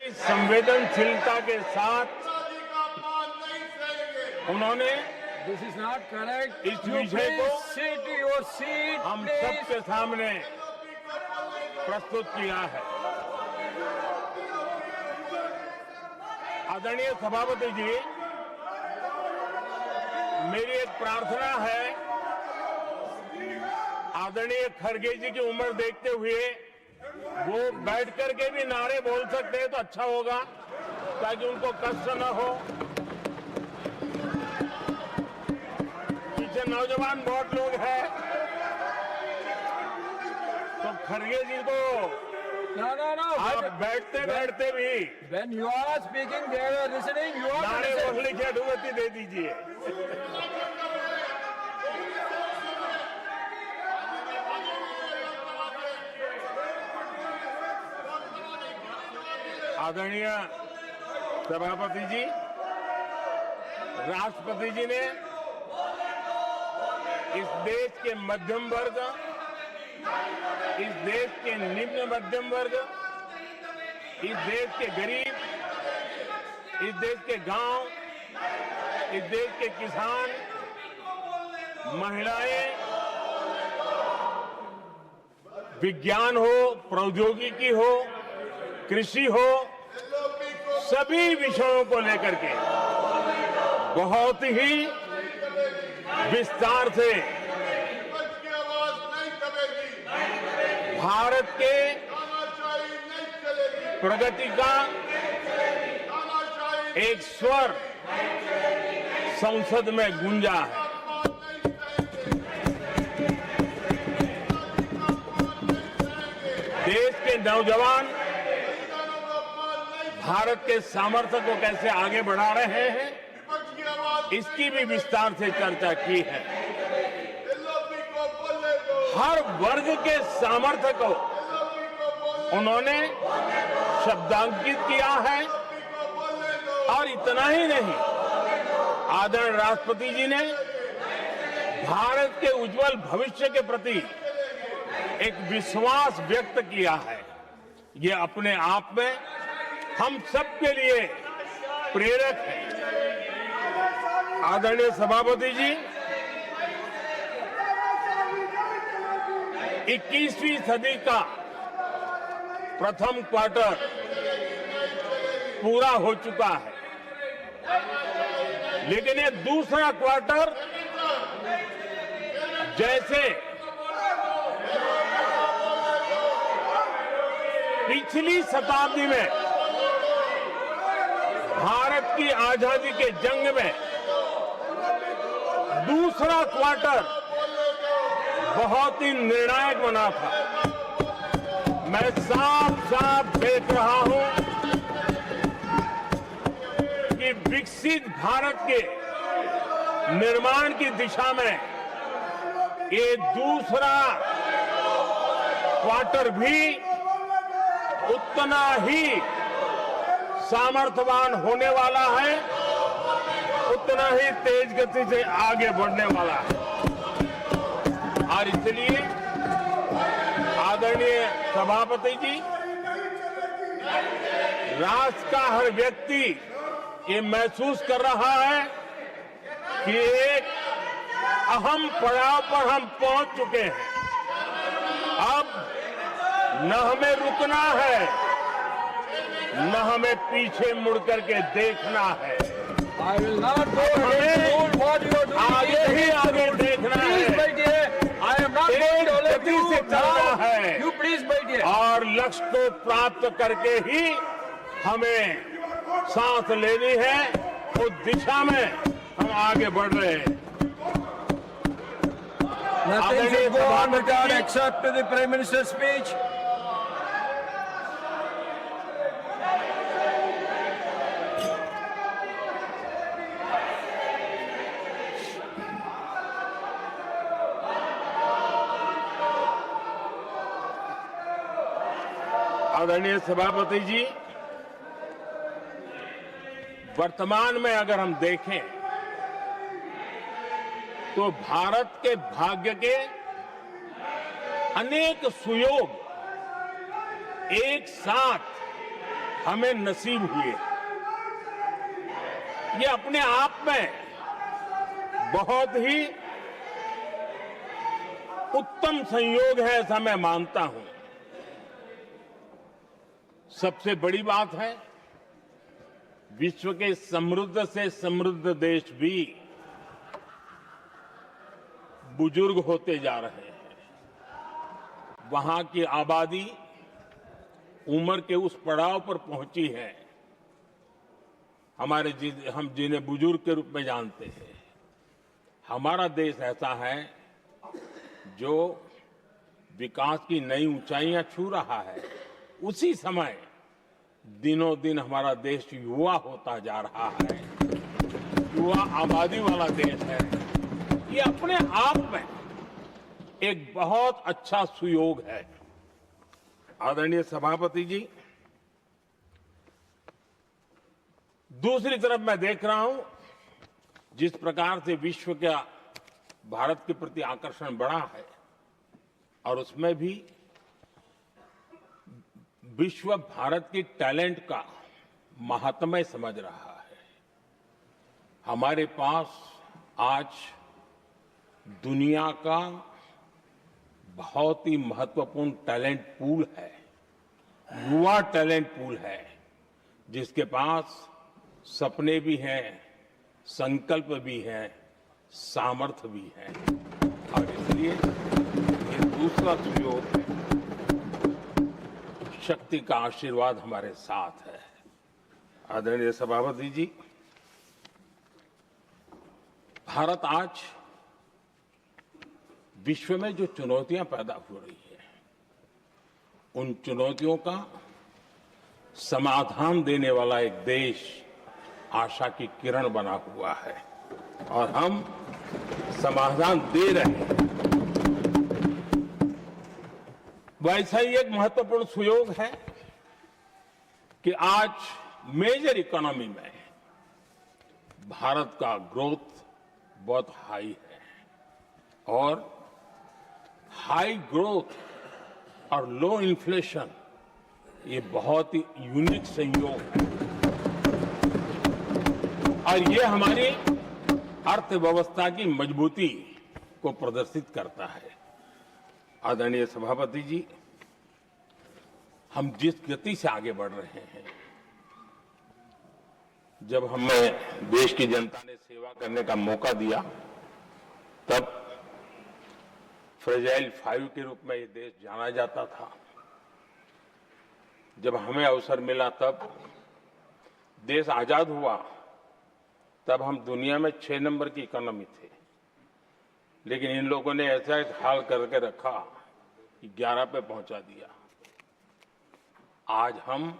संवेदनशीलता के साथ उन्होंने This is not correct. इस You विषय को please sit your seat, हम please. सबके सामने प्रस्तुत किया है। आदरणीय सभापति जी, मेरी एक प्रार्थना है, आदरणीय खड़गे जी की उम्र देखते हुए वो बैठ करके भी नारे बोल सकते हैं तो अच्छा होगा, ताकि उनको कष्ट न हो। पीछे नौजवान बहुत लोग हैं, तो खड़गे जी को No. आप बैठते बैठते भी When you are speaking, they are listening. You are नारे listening. बोलने की अनुमति दे दीजिए। आदरणीय सभापति जी, राष्ट्रपति जी ने इस देश के मध्यम वर्ग, इस देश के निम्न मध्यम वर्ग, इस देश के गरीब, इस देश के गांव, इस देश के किसान, महिलाएं, विज्ञान हो, प्रौद्योगिकी हो, कृषि हो, सभी विषयों को लेकर के बहुत ही विस्तार से भारत के प्रगति का एक स्वर संसद में गूंजा है। देश के नौजवान भारत के सामर्थ्य को कैसे आगे बढ़ा रहे हैं, इसकी भी विस्तार से चर्चा की है। हर वर्ग के सामर्थ्य को उन्होंने शब्दांकित किया है, और इतना ही नहीं, आदरणीय राष्ट्रपति जी ने भारत के उज्जवल भविष्य के प्रति एक विश्वास व्यक्त किया है। ये अपने आप में हम सबके लिए प्रेरक है। आदरणीय सभापति जी, 21वीं सदी का प्रथम क्वार्टर पूरा हो चुका है, लेकिन ये दूसरा क्वार्टर जैसे पिछली शताब्दी में भारत की आजादी के जंग में दूसरा क्वार्टर बहुत ही निर्णायक बना था। मैं साफ साफ देख रहा हूं कि विकसित भारत के निर्माण की दिशा में ये दूसरा क्वार्टर भी उतना ही सामर्थ्यवान होने वाला है, उतना ही तेज गति से आगे बढ़ने वाला है। और इसलिए आदरणीय सभापति जी, राष्ट्र का हर व्यक्ति ये महसूस कर रहा है कि एक अहम पड़ाव पर हम पहुंच चुके हैं। अब न हमें रुकना है, न हमें पीछे मुड़ करके देखना है। I will not go ahead to do what you are doing. आगे ही आगे देखना Please, है, my dear. I am not going to let गति you से चलना down. है। You please, my dear. और लक्ष्य को प्राप्त करके ही हमें सांस लेनी है, उस दिशा में हम आगे बढ़ रहे हैं। Nothing should go on without except the Prime Minister's speech. आदरणीय सभापति जी, वर्तमान में अगर हम देखें तो भारत के भाग्य के अनेक सुयोग एक साथ हमें नसीब हुए। ये अपने आप में बहुत ही उत्तम संयोग है, ऐसा मैं मानता हूं। सबसे बड़ी बात है, विश्व के समृद्ध से समृद्ध देश भी बुजुर्ग होते जा रहे हैं। वहां की आबादी उम्र के उस पड़ाव पर पहुंची है हम जिन्हें बुजुर्ग के रूप में जानते हैं। हमारा देश ऐसा है जो विकास की नई ऊंचाइयां छू रहा है। उसी समय दिनों दिन हमारा देश युवा होता जा रहा है, युवा आबादी वाला देश है। ये अपने आप में एक बहुत अच्छा सुयोग है। आदरणीय सभापति जी, दूसरी तरफ मैं देख रहा हूं जिस प्रकार से विश्व का भारत के प्रति आकर्षण बढ़ा है, और उसमें भी विश्व भारत की टैलेंट का महात्म्य समझ रहा है। हमारे पास आज दुनिया का बहुत ही महत्वपूर्ण टैलेंट पूल है, युवा टैलेंट पूल है, जिसके पास सपने भी हैं, संकल्प भी है, सामर्थ्य भी है। और इसलिए ये दूसरा सुयोग है। शक्ति का आशीर्वाद हमारे साथ है। आदरणीय सभापति जी, भारत आज विश्व में जो चुनौतियां पैदा हो रही है, उन चुनौतियों का समाधान देने वाला एक देश आशा की किरण बना हुआ है, और हम समाधान दे रहे हैं। वैसा ही एक महत्वपूर्ण सुयोग है कि आज मेजर इकोनॉमी में भारत का ग्रोथ बहुत हाई है, और हाई ग्रोथ और लो इन्फ्लेशन ये बहुत ही यूनिक संयोग है, और ये हमारी अर्थव्यवस्था की मजबूती को प्रदर्शित करता है। आदरणीय सभापति जी, हम जिस गति से आगे बढ़ रहे हैं, जब हमें देश की जनता ने सेवा करने का मौका दिया, तब फ्रेजाइल 5 के रूप में ये देश जाना जाता था। जब हमें अवसर मिला, तब देश आजाद हुआ, तब हम दुनिया में 6 नंबर की इकोनॉमी थे। लेकिन इन लोगों ने ऐसा एक हाल करके रखा कि 11 पे पहुंचा दिया। आज हम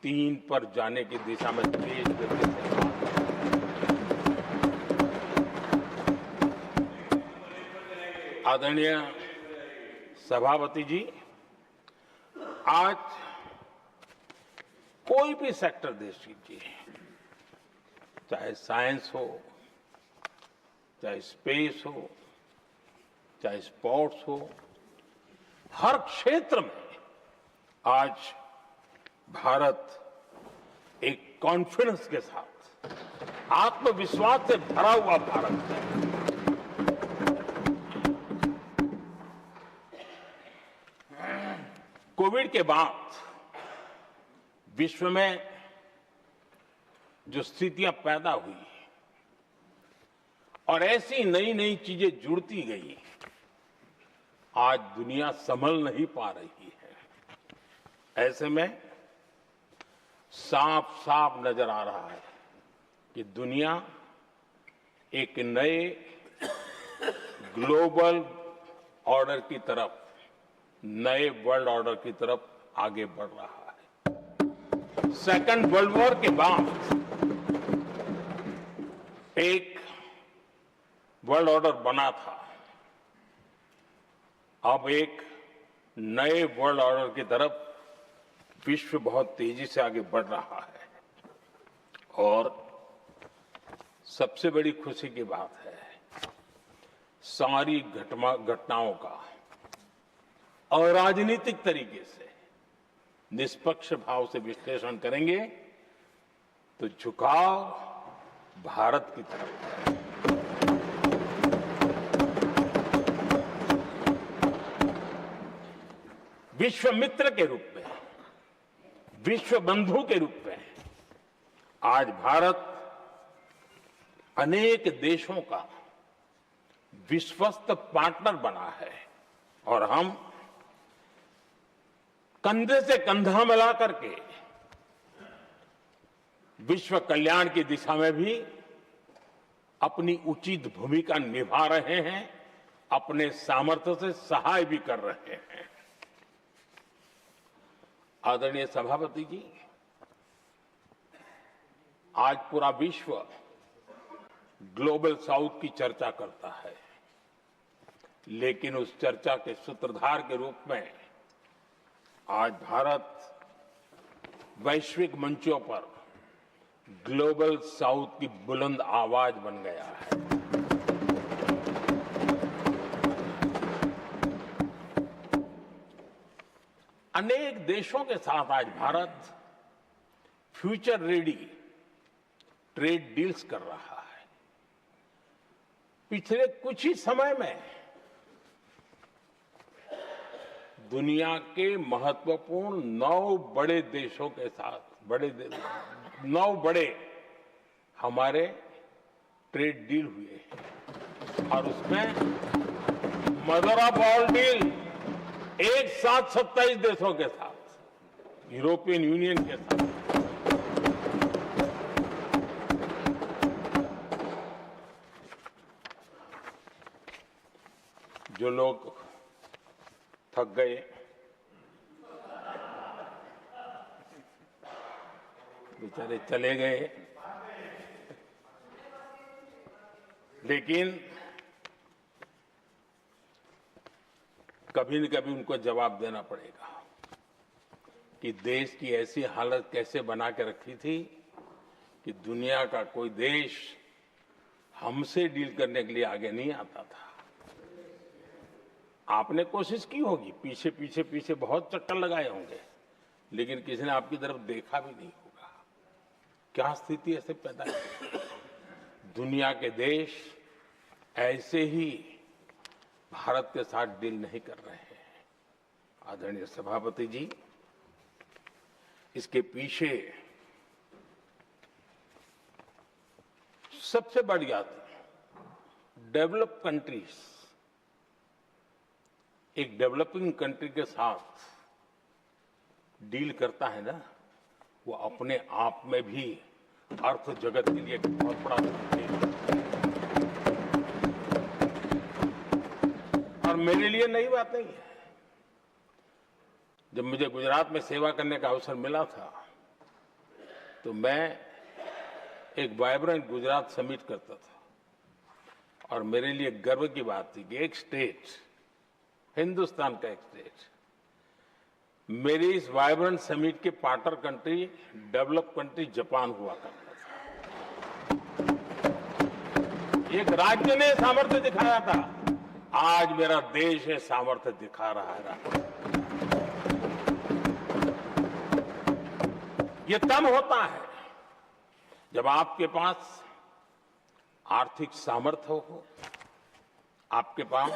3 पर जाने की दिशा में तेज गति से आदरणीय सभापति जी, आज कोई भी सेक्टर देश कीजिए, चाहे साइंस हो, चाहे स्पेस हो, चाहे स्पोर्ट्स हो, हर क्षेत्र में आज भारत एक कॉन्फिडेंस के साथ, आत्मविश्वास से भरा हुआ भारत है। कोविड के बाद विश्व में जो स्थितियां पैदा हुई और ऐसी नई नई चीजें जुड़ती गई, आज दुनिया संभल नहीं पा रही है। ऐसे में साफ साफ नजर आ रहा है कि दुनिया एक नए ग्लोबल ऑर्डर की तरफ, नए वर्ल्ड ऑर्डर की तरफ आगे बढ़ रहा है। सेकेंड वर्ल्ड वॉर के बाद एक वर्ल्ड ऑर्डर बना था, अब एक नए वर्ल्ड ऑर्डर की तरफ विश्व बहुत तेजी से आगे बढ़ रहा है। और सबसे बड़ी खुशी की बात है, सारी घटनाओं का अराजनीतिक तरीके से निष्पक्ष भाव से विश्लेषण करेंगे तो झुकाव भारत की तरफ है। विश्व मित्र के रूप में, विश्व बंधु के रूप में आज भारत अनेक देशों का विश्वस्त पार्टनर बना है और हम कंधे से कंधा मिला करके विश्व कल्याण की दिशा में भी अपनी उचित भूमिका निभा रहे हैं, अपने सामर्थ्य से सहाय भी कर रहे हैं। आदरणीय सभापति जी, आज पूरा विश्व ग्लोबल साउथ की चर्चा करता है, लेकिन उस चर्चा के सूत्रधार के रूप में आज भारत वैश्विक मंचों पर ग्लोबल साउथ की बुलंद आवाज बन गया है। अनेक देशों के साथ आज Bharat future ready trade deals कर रहा है। पिछले कुछ ही समय में दुनिया के महत्वपूर्ण 9 बड़े देशों के साथ 9 बड़े हमारे ट्रेड डील हुए हैं और उसमें मदर ऑफ ऑल डील एक साथ 27 देशों के साथ, यूरोपियन यूनियन के साथ। जो लोग थक गए, बेचारे चले गए, लेकिन कभी न कभी उनको जवाब देना पड़ेगा कि देश की ऐसी हालत कैसे बना के रखी थी कि दुनिया का कोई देश हमसे डील करने के लिए आगे नहीं आता था। आपने कोशिश की होगी, पीछे पीछे पीछे बहुत चक्कर लगाए होंगे, लेकिन किसी ने आपकी तरफ देखा भी नहीं होगा। क्या स्थिति ऐसे पैदा है? दुनिया के देश ऐसे ही भारत के साथ डील नहीं कर रहे हैं। आदरणीय सभापति जी, इसके पीछे सबसे बड़ी बात, डेवलप कंट्रीज एक डेवलपिंग कंट्री के साथ डील करता है ना, वो अपने आप में भी अर्थ जगत के लिए बहुत बड़ा है। और मेरे लिए नई बात नहीं है। जब मुझे गुजरात में सेवा करने का अवसर मिला था तो मैं एक वाइब्रेंट गुजरात समिट करता था और मेरे लिए गर्व की बात थी कि एक स्टेट, हिंदुस्तान का एक स्टेट, मेरी इस वाइब्रेंट समिट के partner country, develop country Japan हुआ करता था। एक राज्य ने सामर्थ्य दिखाया था, आज मेरा देश है सामर्थ्य दिखा रहा है। ये तब होता है जब आपके पास आर्थिक सामर्थ्य हो, आपके पास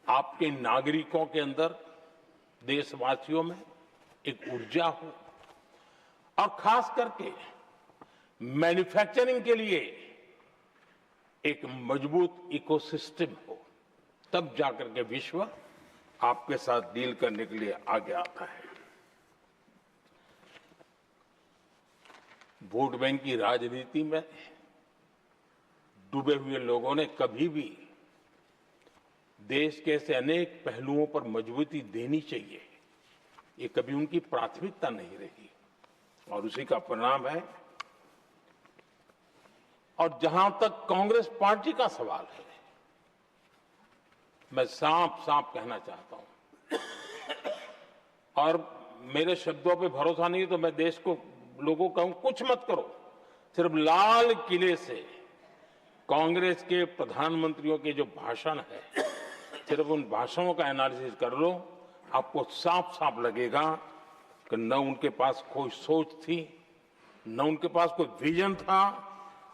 आपके नागरिकों के अंदर, देशवासियों में एक ऊर्जा हो और खास करके मैन्युफैक्चरिंग के लिए एक मजबूत इकोसिस्टम हो, तब जाकर के विश्व आपके साथ डील करने के लिए आगे आता है। वोट बैंक की राजनीति में डूबे हुए लोगों ने कभी भी देश के ऐसे अनेक पहलुओं पर मजबूती देनी चाहिए, ये कभी उनकी प्राथमिकता नहीं रही और उसी का परिणाम है। और जहां तक कांग्रेस पार्टी का सवाल है, मैं साफ साफ कहना चाहता हूं और मेरे शब्दों पे भरोसा नहीं तो मैं देश को, लोगों को कहूं कुछ मत करो, सिर्फ लाल किले से कांग्रेस के प्रधानमंत्रियों के जो भाषण है, सिर्फ उन भाषणों का एनालिसिस कर लो, आपको साफ साफ लगेगा कि न उनके पास कोई सोच थी, न उनके पास कोई विजन था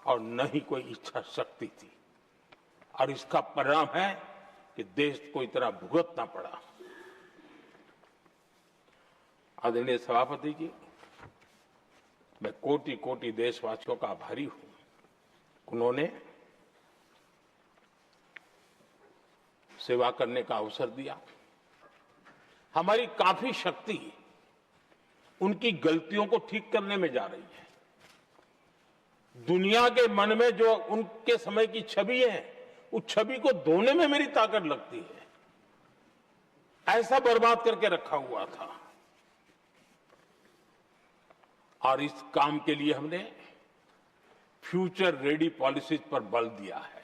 और न ही कोई इच्छा शक्ति थी। और इसका परिणाम है कि देश को इतना भुगतना पड़ा। आदरणीय सभापति जी, मैं कोटि कोटि देशवासियों का आभारी हूं। उन्होंने सेवा करने का अवसर दिया। हमारी काफी शक्ति उनकी गलतियों को ठीक करने में जा रही है। दुनिया के मन में जो उनके समय की छवि है, उस छवि को धोने में मेरी ताकत लगती है। ऐसा बर्बाद करके रखा हुआ था। और इस काम के लिए हमने फ्यूचर रेडी पॉलिसीज पर बल दिया है।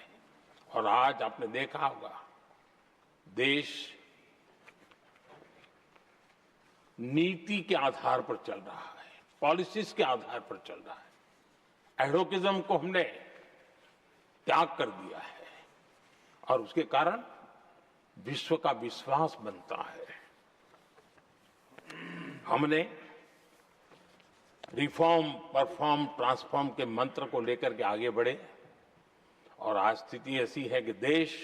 और आज आपने देखा होगा, देश नीति के आधार पर चल रहा है, पॉलिसीज के आधार पर चल रहा है। एडवोकेज्म को हमने त्याग कर दिया है और उसके कारण विश्व का विश्वास बनता है। हमने रिफॉर्म, परफॉर्म, ट्रांसफॉर्म के मंत्र को लेकर के आगे बढ़े और आज स्थिति ऐसी है कि देश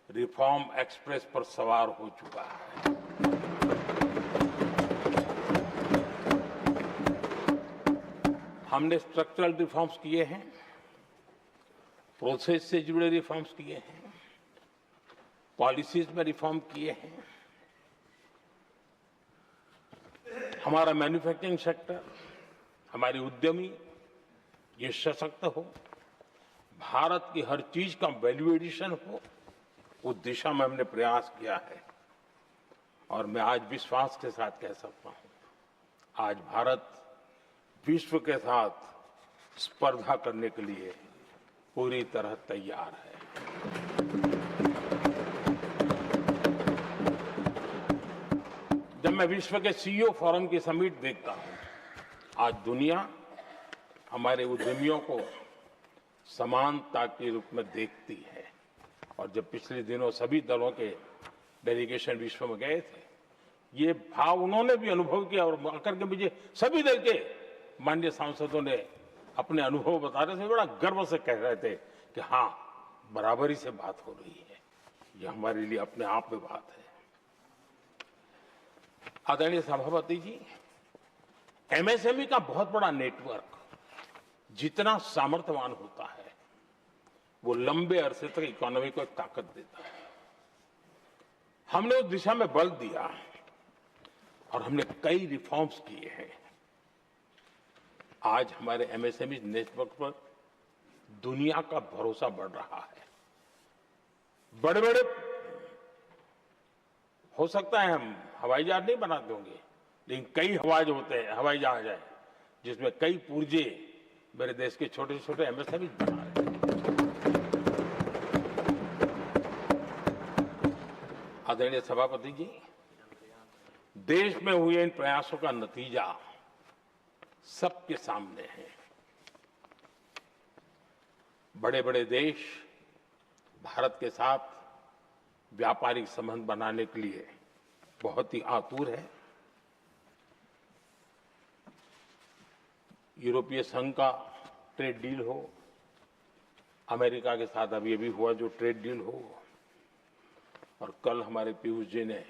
रिफॉर्म एक्सप्रेस पर सवार हो चुका है। हमने स्ट्रक्चरल रिफॉर्म्स किए हैं, प्रोसेस से जुड़े रिफॉर्म्स किए हैं, पॉलिसीज में रिफॉर्म किए हैं। हमारा मैन्युफैक्चरिंग सेक्टर, हमारे उद्यमी ये सशक्त हो, भारत की हर चीज का वैल्यू एडिशन हो, उस दिशा में हमने प्रयास किया है। और मैं आज विश्वास के साथ कह सकता हूं, आज भारत विश्व के साथ स्पर्धा करने के लिए पूरी तरह तैयार है। जब मैं विश्व के सीईओ फोरम की समिट देखता हूं, आज दुनिया हमारे उद्यमियों को समानता के रूप में देखती है। और जब पिछले दिनों सभी दलों के डेलीगेशन विश्व में गए थे, ये भाव उन्होंने भी अनुभव किया और आकर के मुझे सभी दल के माननीय सांसदों ने अपने अनुभव बता रहे थे, बड़ा गर्व से कह रहे थे कि हाँ, बराबरी से बात हो रही है। ये हमारे लिए अपने आप में बात है। आदरणीय सभापति जी, एमएसएमई का बहुत बड़ा नेटवर्क जितना सामर्थ्यवान होता है, वो लंबे अरसे तक इकोनॉमी को ताकत देता है। हमने उस दिशा में बल दिया और हमने कई रिफॉर्म्स किए हैं। आज हमारे एमएसएमई नेटवर्क पर दुनिया का भरोसा बढ़ रहा है। बड़े बड़े हो सकता है हम हवाई जहाज नहीं बनाते होंगे, लेकिन कई हवाई जहाज है जिसमें कई पुर्जे मेरे देश के छोटे छोटे एमएसएमई बना रहे हैं। आदरणीय सभापति जी, देश में हुए इन प्रयासों का नतीजा सबके सामने है। बड़े बड़े देश भारत के साथ व्यापारिक संबंध बनाने के लिए बहुत ही आतुर है। यूरोपीय संघ का ट्रेड डील हो, अमेरिका के साथ अभी हुआ जो ट्रेड डील हो, और कल हमारे पीयूष जी ने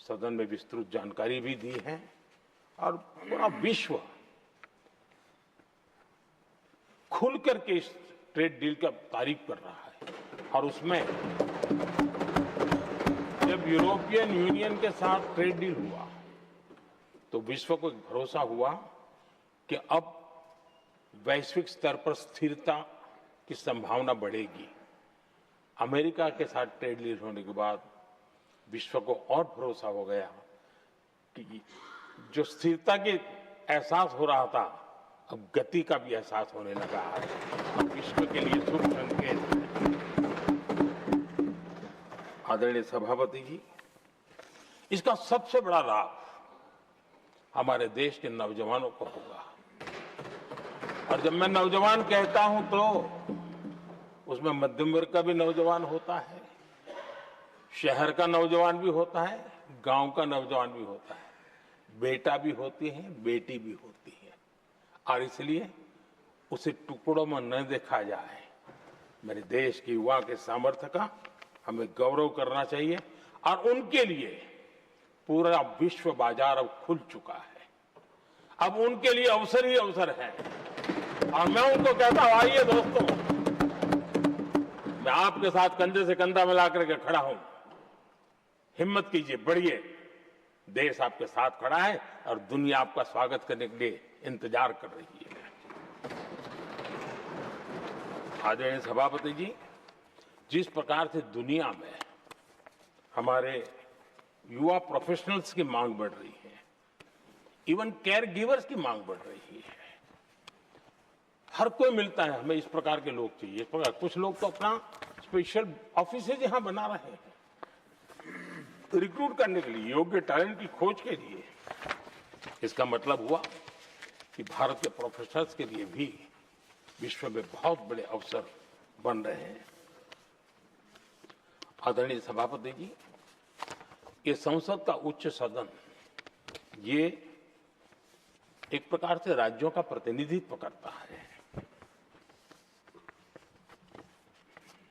सदन में विस्तृत जानकारी भी दी है। और पूरा विश्व खुल करके इस ट्रेड डील का तारीफ कर रहा है। और उसमें जब यूरोपियन यूनियन के साथ ट्रेड डील हुआ तो विश्व को एक भरोसा हुआ कि अब वैश्विक स्तर पर स्थिरता की संभावना बढ़ेगी। अमेरिका के साथ ट्रेड डील होने के बाद विश्व को और भरोसा हो गया कि जो स्थिरता के एहसास हो रहा था, अब गति का भी एहसास होने लगा है। अब विश्व के लिए शुभ संकेत है। आदरणीय सभापति जी, इसका सबसे बड़ा लाभ हमारे देश के नौजवानों को होगा। और जब मैं नौजवान कहता हूं तो उसमें मध्यम वर्ग का भी नौजवान होता है, शहर का नौजवान भी होता है, गांव का नौजवान भी होता है। बेटा भी होती है, बेटी भी होती है, और इसलिए उसे टुकड़ों में न देखा जाए। मेरे देश के युवा के सामर्थ्य का हमें गौरव करना चाहिए, और उनके लिए पूरा विश्व बाजार अब खुल चुका है। अब उनके लिए अवसर ही अवसर है, और मैं उनको कहता हूं, आइए दोस्तों, मैं आपके साथ कंधे से कंधा मिला करके खड़ा हूं। हिम्मत कीजिए, बढ़िए, देश आपके साथ खड़ा है और दुनिया आपका स्वागत करने के लिए इंतजार कर रही है। आदरणीय सभापति जी, जिस प्रकार से दुनिया में हमारे युवा प्रोफेशनल्स की मांग बढ़ रही है, इवन केयर गिवर्स की मांग बढ़ रही है, हर कोई मिलता है, हमें इस प्रकार के लोग चाहिए। इस प्रकार कुछ लोग तो अपना स्पेशल ऑफिस यहां बना रहे हैं रिक्रूट करने के लिए, योग्य टैलेंट की खोज के लिए। इसका मतलब हुआ कि भारत के प्रोफेशनल्स के लिए भी विश्व में बहुत बड़े अवसर बन रहे हैं। आदरणीय सभापति जी, ये संसद का उच्च सदन, ये एक प्रकार से राज्यों का प्रतिनिधित्व करता है,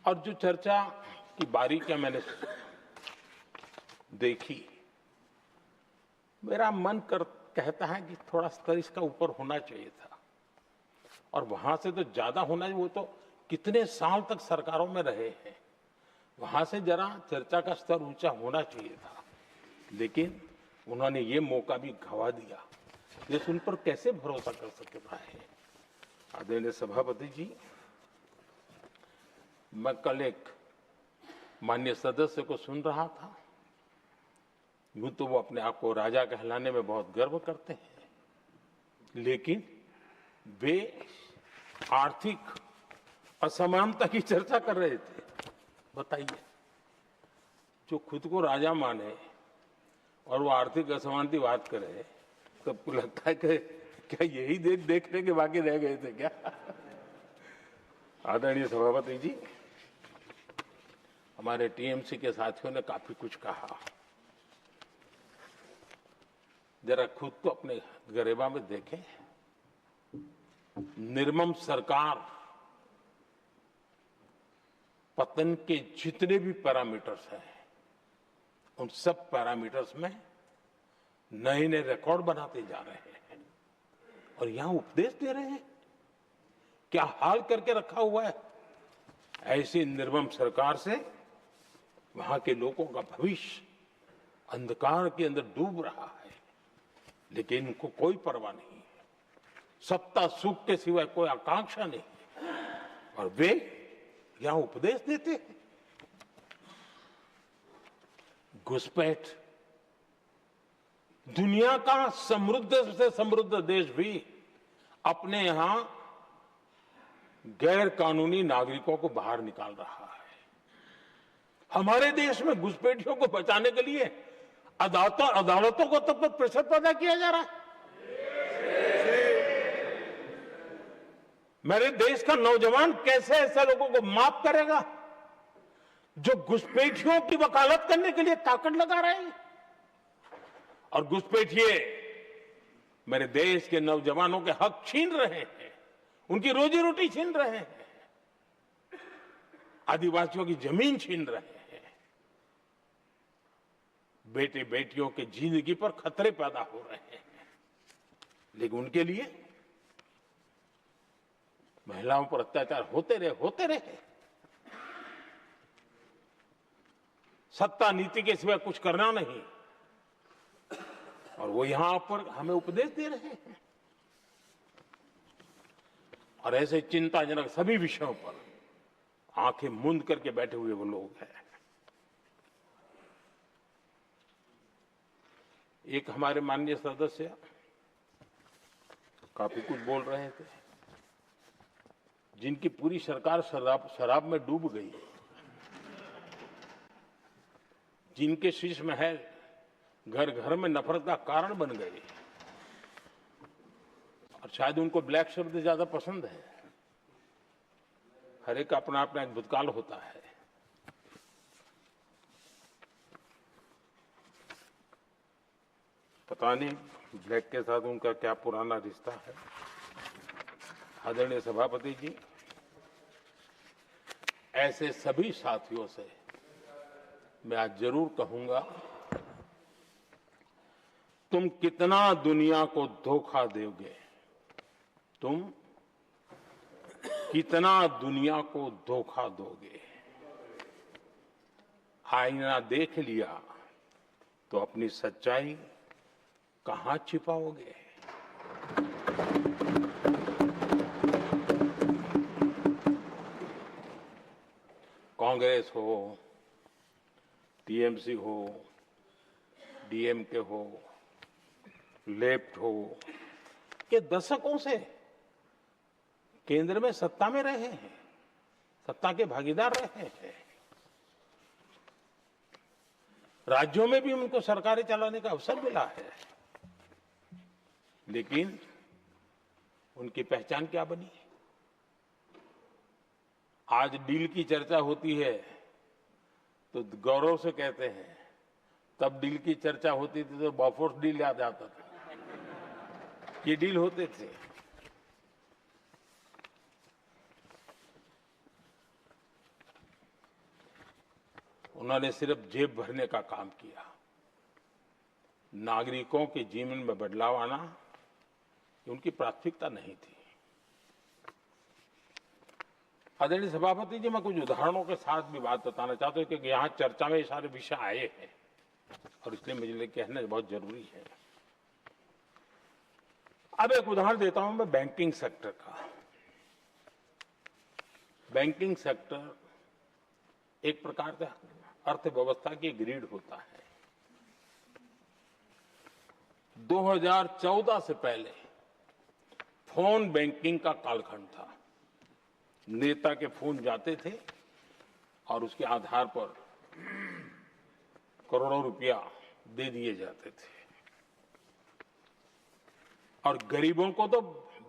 और जो चर्चा की बारीकियां मैंने देखी, मेरा मन कहता है कि थोड़ा स्तर इसका ऊपर होना चाहिए था, और वहां से तो ज्यादा होना चाहिए। वो तो कितने साल तक सरकारों में रहे हैं, वहां से जरा चर्चा का स्तर ऊंचा होना चाहिए था, लेकिन उन्होंने ये मौका भी गंवा दिया। देश उन पर कैसे भरोसा कर सकता है। आदरणीय सभापति जी, मैं कल एक माननीय सदस्य को सुन रहा था। यूं तो वो अपने आप को राजा कहलाने में बहुत गर्व करते हैं, लेकिन वे आर्थिक असमानता की चर्चा कर रहे थे। बताइए, जो खुद को राजा माने और वो आर्थिक असमानता की बात करे, तो आपको लगता है कि क्या यही देखने के बाकी रह गए थे क्या? आदरणीय सभापति जी, हमारे टीएमसी के साथियों ने काफी कुछ कहा। जरा खुद को अपने गरेबा में देखें। निर्मम सरकार पतन के जितने भी पैरामीटर्स हैं, उन सब पैरामीटर्स में नए नए रिकॉर्ड बनाते जा रहे हैं, और यहां उपदेश दे रहे हैं। क्या हाल करके रखा हुआ है। ऐसी निर्मम सरकार से वहां के लोगों का भविष्य अंधकार के अंदर डूब रहा है, लेकिन उनको कोई परवाह नहीं है। सत्ता सुख के सिवाय कोई आकांक्षा नहीं है, और वे यहां उपदेश देते हैं। घुसपैठ, दुनिया का समृद्ध से समृद्ध देश भी अपने यहां गैर कानूनी नागरिकों को बाहर निकाल रहा है। हमारे देश में घुसपैठियों को बचाने के लिए अदालतों को तब तक प्रेशर पैदा किया जा रहा है। मेरे देश का नौजवान कैसे ऐसे लोगों को माफ करेगा जो घुसपैठियों की वकालत करने के लिए ताकत लगा रहे हैं। और घुसपैठिए मेरे देश के नौजवानों के हक छीन रहे हैं, उनकी रोजी रोटी छीन रहे हैं, आदिवासियों की जमीन छीन रहे हैं। बेटे बेटियों के जिंदगी पर खतरे पैदा हो रहे हैं, लेकिन उनके लिए महिलाओं पर अत्याचार होते रहे। सत्ता नीति के सिवा कुछ करना नहीं, और वो यहां पर हमें उपदेश दे रहे हैं। और ऐसे चिंताजनक सभी विषयों पर आंखें मूंद करके बैठे हुए वो लोग हैं। एक हमारे माननीय सदस्य काफी कुछ बोल रहे थे, जिनकी पूरी सरकार शराब में डूब गई, जिनके शीश महल घर घर में नफरत का कारण बन गए, और शायद उनको ब्लैक शब्द ज्यादा पसंद है। हर एक का अपना अपना एक भूतकाल होता है। पता नहीं ब्लैक के साथ उनका क्या पुराना रिश्ता है। आदरणीय सभापति जी, ऐसे सभी साथियों से मैं आज जरूर कहूंगा, तुम कितना दुनिया को धोखा दोगे, तुम कितना दुनिया को धोखा दोगे। आईना देख लिया तो अपनी सच्चाई कहां छिपाओगे। कांग्रेस हो, टीएमसी हो, डीएमके हो, लेफ्ट हो, ये दशकों से केंद्र में सत्ता में रहे हैं, सत्ता के भागीदार रहे हैं। राज्यों में भी उनको सरकारें चलाने का अवसर मिला है, लेकिन उनकी पहचान क्या बनी है। आज डील की चर्चा होती है तो गौरव से कहते हैं, तब डील की चर्चा होती थी तो बॉफोर्स डील याद आता था। ये डील होते थे। उन्होंने सिर्फ जेब भरने का काम किया। नागरिकों के जीवन में बदलाव आना ये उनकी प्राथमिकता नहीं थी। आदरणीय सभापति जी, मैं कुछ उदाहरणों के साथ भी बात बताना चाहता हूं, क्योंकि यहाँ चर्चा में ये सारे विषय आए हैं और इसलिए मुझे कहना बहुत जरूरी है। अब एक उदाहरण देता हूं मैं बैंकिंग सेक्टर का। बैंकिंग सेक्टर एक प्रकार से अर्थव्यवस्था की ग्रिड होता है। 2014 से पहले फोन बैंकिंग का कालखंड था। नेता के फोन जाते थे और उसके आधार पर करोड़ों रुपया दे दिए जाते थे, और गरीबों को तो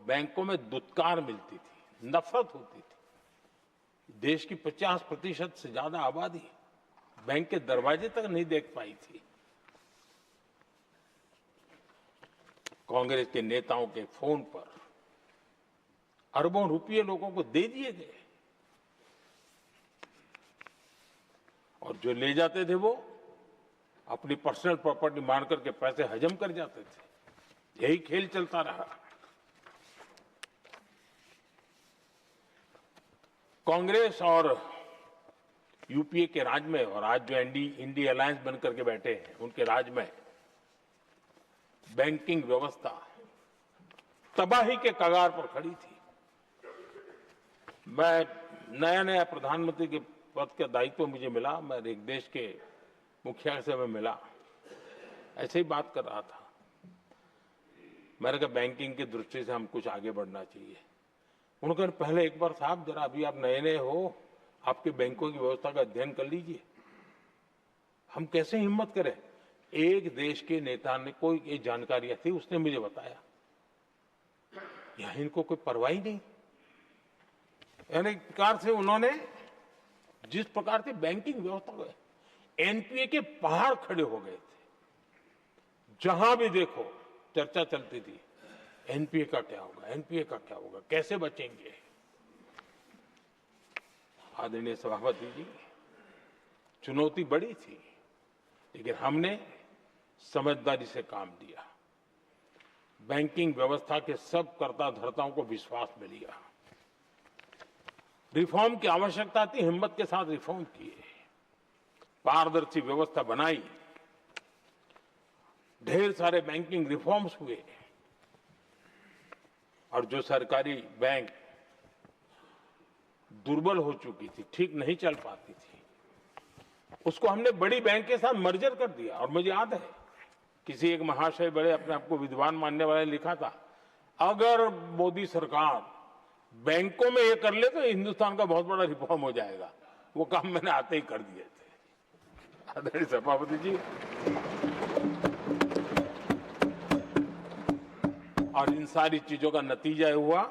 बैंकों में दुत्कार मिलती थी, नफरत होती थी। देश की 50% से ज्यादा आबादी बैंक के दरवाजे तक नहीं देख पाई थी। कांग्रेस के नेताओं के फोन पर अरबों रुपये लोगों को दे दिए गए, और जो ले जाते थे वो अपनी पर्सनल प्रॉपर्टी मान करके पैसे हजम कर जाते थे। यही खेल चलता रहा। कांग्रेस और यूपीए के राज में, और आज जो इंडी अलायंस बन करके बैठे हैं, उनके राज में बैंकिंग व्यवस्था तबाही के कगार पर खड़ी थी। मैं नया प्रधानमंत्री के पद का दायित्व मुझे मिला, मैं एक देश के मुखिया से मैं मिला, ऐसे ही बात कर रहा था। मैंने कहा बैंकिंग की दृष्टि से हम कुछ आगे बढ़ना चाहिए। उन्होंने कहा पहले एक बार साहब जरा, अभी आप नए नए हो, आपके बैंकों की व्यवस्था का अध्ययन कर लीजिए। हम कैसे हिम्मत करें। एक देश के नेता ने कोई ये जानकारियां थी, उसने मुझे बताया, यहां इनको कोई परवाह ही नहीं। यानी एक प्रकार से उन्होंने जिस प्रकार से बैंकिंग व्यवस्था, एनपीए के पहाड़ खड़े हो गए थे। जहां भी देखो चर्चा चलती थी, एनपीए का क्या होगा, एनपीए का क्या होगा, कैसे बचेंगे। आदरणीय सभापति जी, चुनौती बड़ी थी, लेकिन हमने समझदारी से काम लिया। बैंकिंग व्यवस्था के सब कर्ता धर्ताओं को विश्वास में लिया। रिफॉर्म की आवश्यकता थी, हिम्मत के साथ रिफॉर्म किए, पारदर्शी व्यवस्था बनाई, ढेर सारे बैंकिंग रिफॉर्म्स हुए, और जो सरकारी बैंक दुर्बल हो चुकी थी, ठीक नहीं चल पाती थी, उसको हमने बड़ी बैंक के साथ मर्जर कर दिया। और मुझे याद है, किसी एक महाशय बड़े अपने आप को विद्वान मानने वाले ने लिखा था, अगर मोदी सरकार बैंकों में ये कर ले तो हिंदुस्तान का बहुत बड़ा रिफॉर्म हो जाएगा। वो काम मैंने आते ही कर दिए थे। आदरणीय सभापति जी, और इन सारी चीजों का नतीजा हुआ,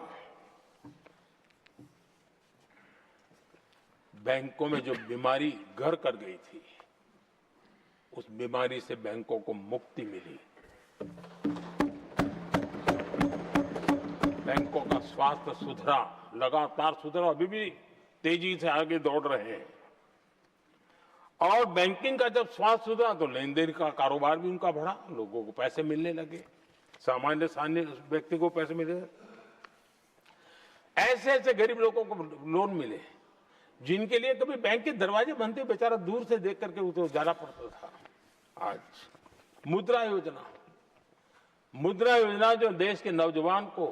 बैंकों में जो बीमारी घर कर गई थी, उस बीमारी से बैंकों को मुक्ति मिली। स्वास्थ्य सुधरा, लगातार सुधरा, अभी भी तेजी से आगे दौड़ रहे हैं। और बैंकिंग का जब स्वास्थ्य सुधरा तो लेन देन का कारोबार भी उनका बढ़ा, लोगों को पैसे मिलने लगे, सामान्य व्यक्ति को पैसे मिले। ऐसे ऐसे गरीब लोगों को लोन मिले जिनके लिए कभी बैंक के दरवाजे बंद थे, बेचारा दूर से देख करके उसे जाना पड़ता था। आज मुद्रा योजना जो देश के नौजवान को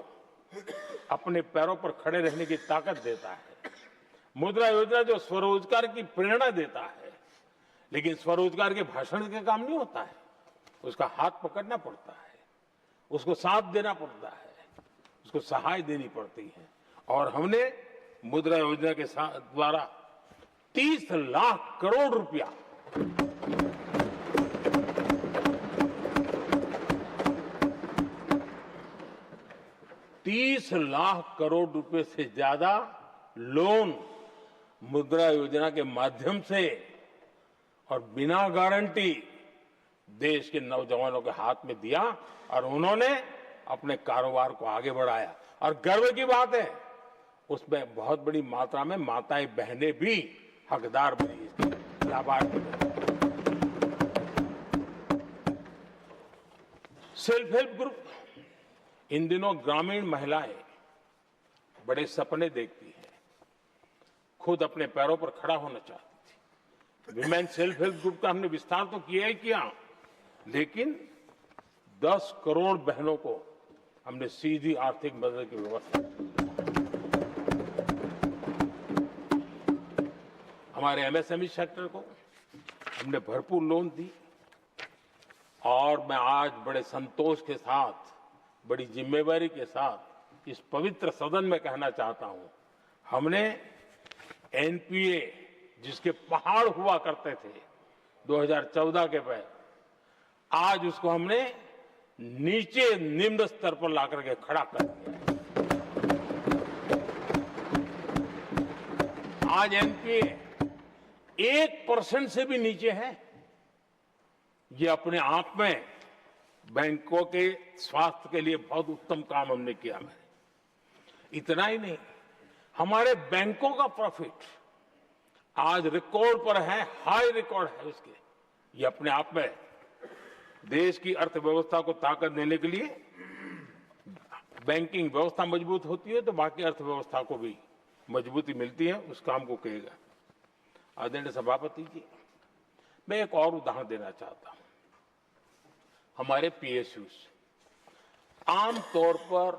अपने पैरों पर खड़े रहने की ताकत देता है, मुद्रा योजना जो स्वरोजगार की प्रेरणा देता है, लेकिन स्वरोजगार के भाषण के काम नहीं होता है, उसका हाथ पकड़ना पड़ता है, उसको साथ देना पड़ता है, उसको सहाय देनी पड़ती है। और हमने मुद्रा योजना के द्वारा 30 लाख करोड़ रुपया $30 लाख करोड़ रुपए से ज्यादा लोन मुद्रा योजना के माध्यम से और बिना गारंटी देश के नौजवानों के हाथ में दिया और उन्होंने अपने कारोबार को आगे बढ़ाया। और गर्व की बात है, उसमें बहुत बड़ी मात्रा में माताएं बहनें भी हकदार बनी, लाभार्थी बनी। सेल्फ हेल्प ग्रुप, इन दिनों ग्रामीण महिलाएं बड़े सपने देखती हैं, खुद अपने पैरों पर खड़ा होना चाहती थी। विमेन सेल्फ हेल्प ग्रुप का हमने विस्तार तो किया ही किया, लेकिन 10 करोड़ बहनों को हमने सीधी आर्थिक मदद की व्यवस्था की। हमारे एमएसएमई सेक्टर को हमने भरपूर लोन दी। और मैं आज बड़े संतोष के साथ, बड़ी जिम्मेवारी के साथ इस पवित्र सदन में कहना चाहता हूं, हमने एनपीए जिसके पहाड़ हुआ करते थे 2014 के पहले, आज उसको हमने नीचे निम्न स्तर पर ला करके खड़ा कर दिया। आज एनपीए 1% से भी नीचे है। ये अपने आप में बैंकों के स्वास्थ्य के लिए बहुत उत्तम काम हमने किया है। इतना ही नहीं, हमारे बैंकों का प्रॉफिट आज रिकॉर्ड पर है, हाई रिकॉर्ड है उसके। ये अपने आप में देश की अर्थव्यवस्था को ताकत देने के लिए, बैंकिंग व्यवस्था मजबूत होती है तो बाकी अर्थव्यवस्था को भी मजबूती मिलती है। उस काम को कहेगा आदरणीय सभापति जी। मैं एक और उदाहरण देना चाहता हूं। हमारे पीएसयूज, आमतौर पर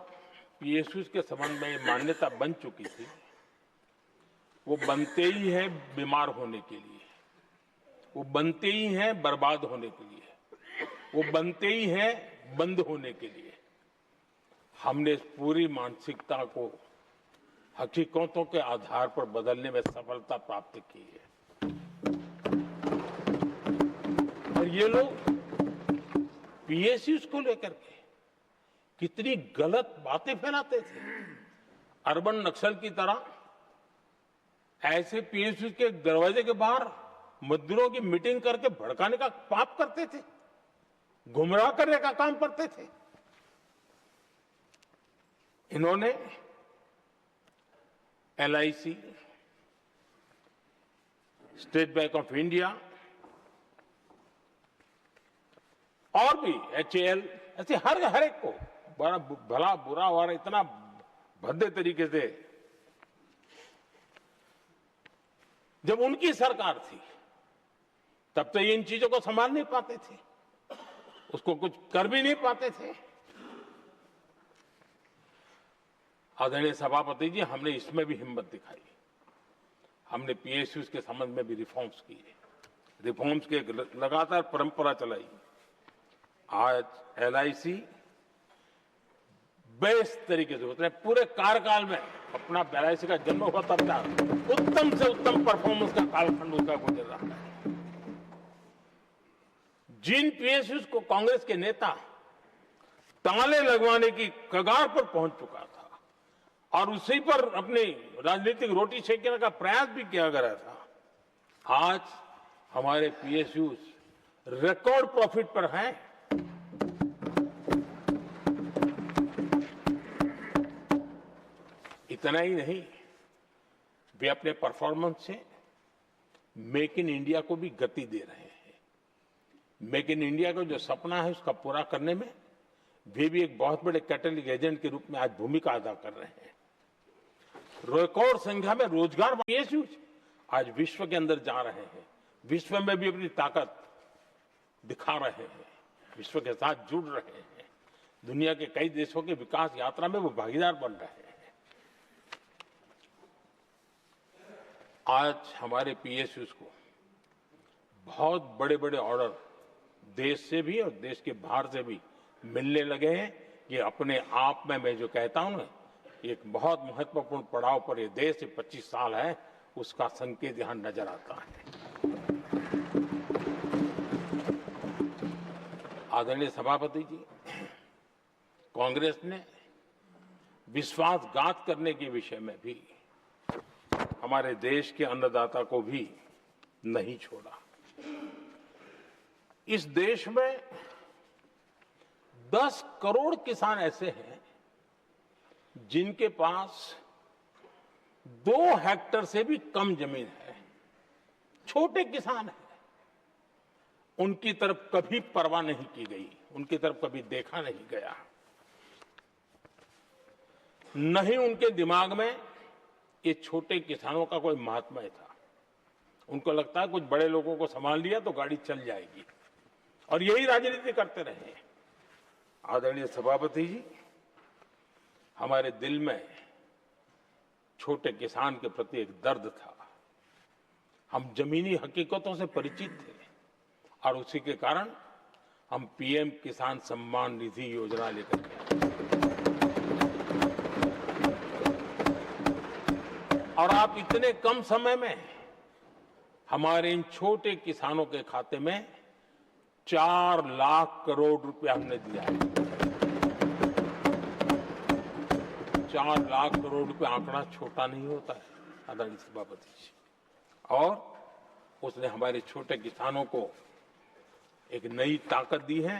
पीएसयूज के संबंध में मान्यता बन चुकी थी, वो बनते ही हैं बीमार होने के लिए, वो बनते ही हैं बर्बाद होने के लिए, वो बनते ही हैं बंद होने के लिए। हमने इस पूरी मानसिकता को हकीकतों के आधार पर बदलने में सफलता प्राप्त की है। और ये लोग पीएसयूज को लेकर के कितनी गलत बातें फैलाते थे। अर्बन नक्सल की तरह ऐसे पीएसयूज के दरवाजे के बाहर मजदूरों की मीटिंग करके भड़काने का पाप करते थे, गुमराह करने का काम करते थे। इन्होंने LIC, state bank of India और भी एचएएल, ऐसे हर एक को बड़ा भला बुरा हो रहा, इतना भद्दे तरीके से। जब उनकी सरकार थी तब तो ये इन चीजों को संभाल नहीं पाते थे, उसको कुछ कर भी नहीं पाते थे। आदरणीय सभापति जी, हमने इसमें भी हिम्मत दिखाई। हमने पीएसयूज के संबंध में भी रिफॉर्म्स किए, रिफॉर्म्स की लगातार परंपरा चलाई। आज एलआईसी बेस्ट तरीके से होते हैं, पूरे कार्यकाल में अपना एलआईसी का जन्म हुआ तब तक उत्तम से उत्तम परफॉर्मेंस का कालखंड उसका गुजर रहा है। जिन पीएसयूज को कांग्रेस के नेता ताले लगवाने की कगार पर पहुंच चुका था और उसी पर अपनी राजनीतिक रोटी सेकने का प्रयास भी किया गया था, आज हमारे पीएसयूज रिकॉर्ड प्रॉफिट पर हैं। इतना ही नहीं, वे अपने परफॉर्मेंस से मेक इन इंडिया को भी गति दे रहे हैं। मेक इन इंडिया का जो सपना है उसका पूरा करने में वे भी एक बहुत बड़े कैटलिस्ट एजेंट के रूप में आज भूमिका अदा कर रहे हैं। रिकॉर्ड संख्या में रोजगार आज विश्व के अंदर जा रहे हैं, विश्व में भी अपनी ताकत दिखा रहे हैं, विश्व के साथ जुड़ रहे हैं, दुनिया के कई देशों के विकास यात्रा में वो भागीदार बन रहे हैं। आज हमारे पीएसयूज को बहुत बड़े बड़े ऑर्डर देश से भी और देश के बाहर से भी मिलने लगे हैं। ये अपने आप में मैं जो कहता हूं ना, एक बहुत महत्वपूर्ण पड़ाव पर ये देश 25 साल है, उसका संकेत यहां नजर आता है। आदरणीय सभापति जी, कांग्रेस ने विश्वासघात करने के विषय में भी हमारे देश के अन्नदाता को भी नहीं छोड़ा। इस देश में 10 करोड़ किसान ऐसे हैं जिनके पास 2 हेक्टेयर से भी कम जमीन है, छोटे किसान हैं। उनकी तरफ कभी परवाह नहीं की गई, उनकी तरफ कभी देखा नहीं गया, नहीं उनके दिमाग में ये छोटे किसानों का कोई महात्म्य था। उनको लगता है कुछ बड़े लोगों को संभाल लिया तो गाड़ी चल जाएगी, और यही राजनीति करते रहे। आदरणीय सभापति जी, हमारे दिल में छोटे किसान के प्रति एक दर्द था। हम जमीनी हकीकतों से परिचित थे और उसी के कारण हम पीएम किसान सम्मान निधि योजना लेकर के आए। और आप इतने कम समय में हमारे इन छोटे किसानों के खाते में 4 लाख करोड़ रुपया हमने दिया है। 4 लाख करोड़ रुपया आंकड़ा छोटा नहीं होता है आदरणीय सभापति जी। और उसने हमारे छोटे किसानों को एक नई ताकत दी है,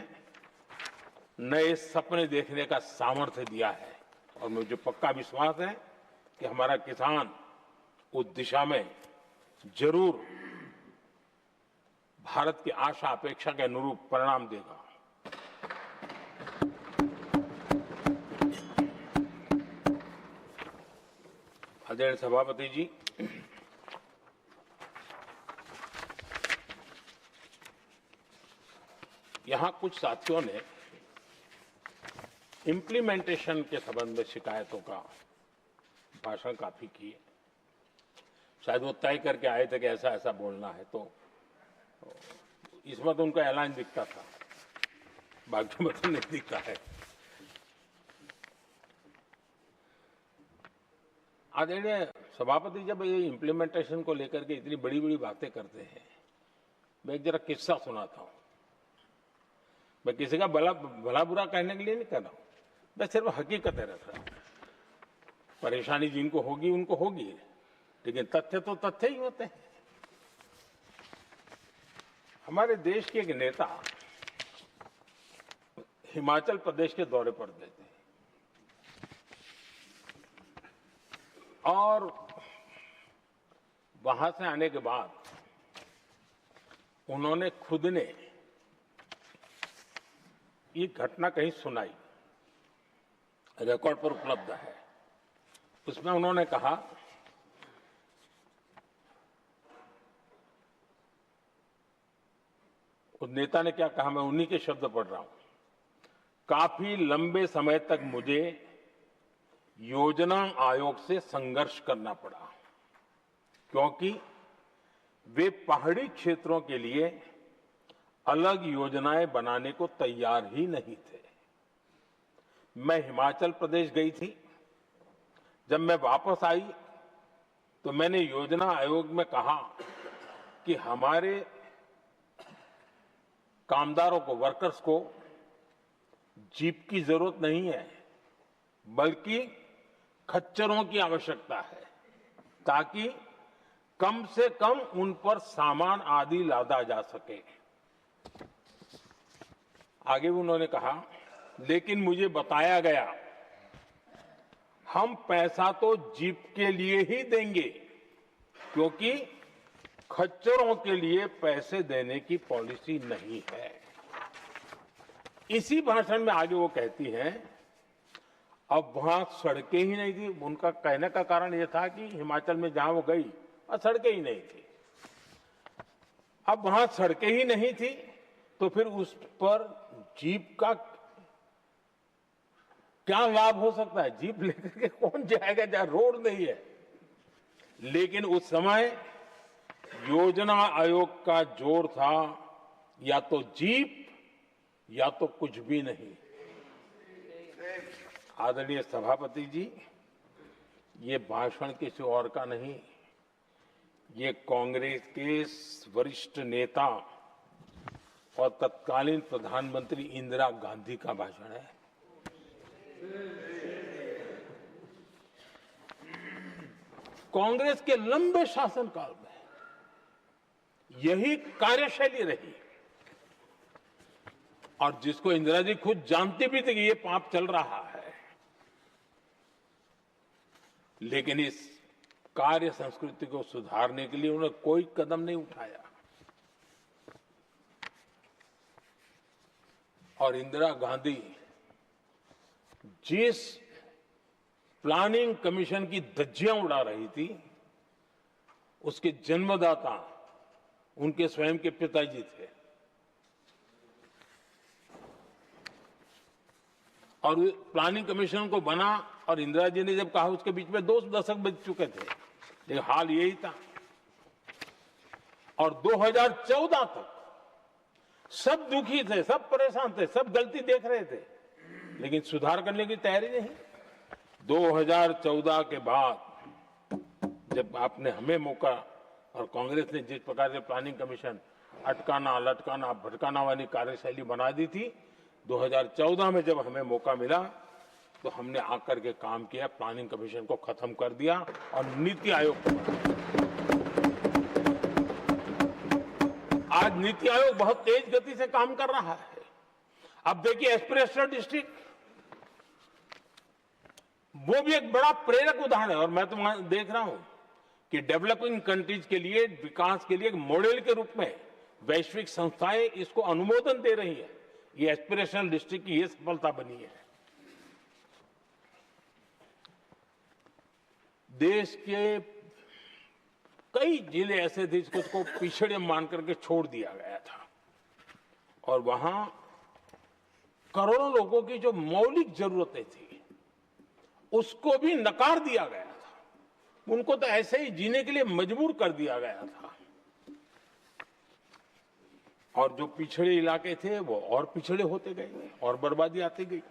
नए सपने देखने का सामर्थ्य दिया है। और मुझे पक्का विश्वास है कि हमारा किसान उस दिशा में जरूर भारत की आशा अपेक्षा के अनुरूप परिणाम देगा। आदरणीय सभापति जी, यहां कुछ साथियों ने इम्प्लीमेंटेशन के संबंध में शिकायतों का भाषण काफी किए। शायद वो तय करके आए थे कि ऐसा ऐसा बोलना है, तो इसमें तो उनका ऐलान दिखता था, बाकी में तो नहीं दिखता है। आदरणीय सभापति, जब ये इम्प्लीमेंटेशन को लेकर के इतनी बड़ी बड़ी बातें करते हैं, मैं एक जरा किस्सा सुनाता हूं। मैं किसी का भला बुरा कहने के लिए नहीं कर रहा हूं, मैं सिर्फ हकीकतें रख रहा हूं। परेशानी जिनको होगी उनको होगी, लेकिन तथ्य तो तथ्य ही होते हैं। हमारे देश के एक नेता हिमाचल प्रदेश के दौरे पर गए थे और वहां से आने के बाद उन्होंने खुद ने ये घटना कहीं सुनाई, रिकॉर्ड पर उपलब्ध है। उसमें उन्होंने कहा, उस नेता ने क्या कहा, मैं उन्हीं के शब्द पढ़ रहा हूं। काफी लंबे समय तक मुझे योजना आयोग से संघर्ष करना पड़ा, क्योंकि वे पहाड़ी क्षेत्रों के लिए अलग योजनाएं बनाने को तैयार ही नहीं थे। मैं हिमाचल प्रदेश गई थी, जब मैं वापस आई तो मैंने योजना आयोग में कहा कि हमारे कामदारों को, वर्कर्स को जीप की जरूरत नहीं है, बल्कि खच्चरों की आवश्यकता है, ताकि कम से कम उन पर सामान आदि लादा जा सके। आगे उन्होंने कहा, लेकिन मुझे बताया गया हम पैसा तो जीप के लिए ही देंगे, क्योंकि खच्चरों के लिए पैसे देने की पॉलिसी नहीं है। इसी भाषण में आगे वो कहती हैं, अब वहां सड़कें ही नहीं थी। उनका कहने का कारण यह था कि हिमाचल में जहां वो गई और सड़कें ही नहीं थी। अब वहां सड़कें ही नहीं थी तो फिर उस पर जीप का क्या लाभ हो सकता है? जीप लेकर के कौन जाएगा जहां रोड नहीं है? लेकिन उस समय योजना आयोग का जोर था या तो जीप या तो कुछ भी नहीं। आदरणीय सभापति जी, ये भाषण किसी और का नहीं, ये कांग्रेस के वरिष्ठ नेता और तत्कालीन प्रधानमंत्री इंदिरा गांधी का भाषण है। कांग्रेस के लंबे शासनकाल में यही कार्यशैली रही, और जिसको इंदिरा जी खुद जानती भी थी कि ये पाप चल रहा है, लेकिन इस कार्य संस्कृति को सुधारने के लिए उन्होंने कोई कदम नहीं उठाया। और इंदिरा गांधी जिस प्लानिंग कमीशन की धज्जियां उड़ा रही थी, उसके जन्मदाता उनके स्वयं के पिताजी थे। और प्लानिंग कमीशन को बना और इंदिरा जी ने जब कहा, उसके बीच में 2 दशक बज चुके थे, लेकिन हाल यही था। और 2014 तक सब दुखी थे, सब परेशान थे, सब गलती देख रहे थे, लेकिन सुधार करने की तैयारी नहीं। 2014 के बाद जब आपने हमें मौका और कांग्रेस ने जिस प्रकार से प्लानिंग कमीशन अटकाना, लटकाना, भटकाना वाली कार्यशैली बना दी थी, 2014 में जब हमें मौका मिला तो हमने आकर के काम किया, प्लानिंग कमीशन को खत्म कर दिया और नीति आयोग को बनाया। आज नीति आयोग बहुत तेज गति से काम कर रहा है। अब देखिए एस्पिरेशनल डिस्ट्रिक्ट, वो भी एक बड़ा प्रेरक उदाहरण है। और मैं तो वहां देख रहा हूं कि डेवलपिंग कंट्रीज के लिए, विकास के लिए एक मॉडल के रूप में वैश्विक संस्थाएं इसको अनुमोदन दे रही है। ये एस्पिरेशनल डिस्ट्रिक्ट की ये सफलता बनी है। देश के कई जिले ऐसे थे जिसको पिछड़े मान करके छोड़ दिया गया था, और वहां करोड़ों लोगों की जो मौलिक जरूरतें थी उसको भी नकार दिया गया था। उनको तो ऐसे ही जीने के लिए मजबूर कर दिया गया था। और जो पिछड़े इलाके थे वो और पिछड़े होते गए और बर्बादी आती गई।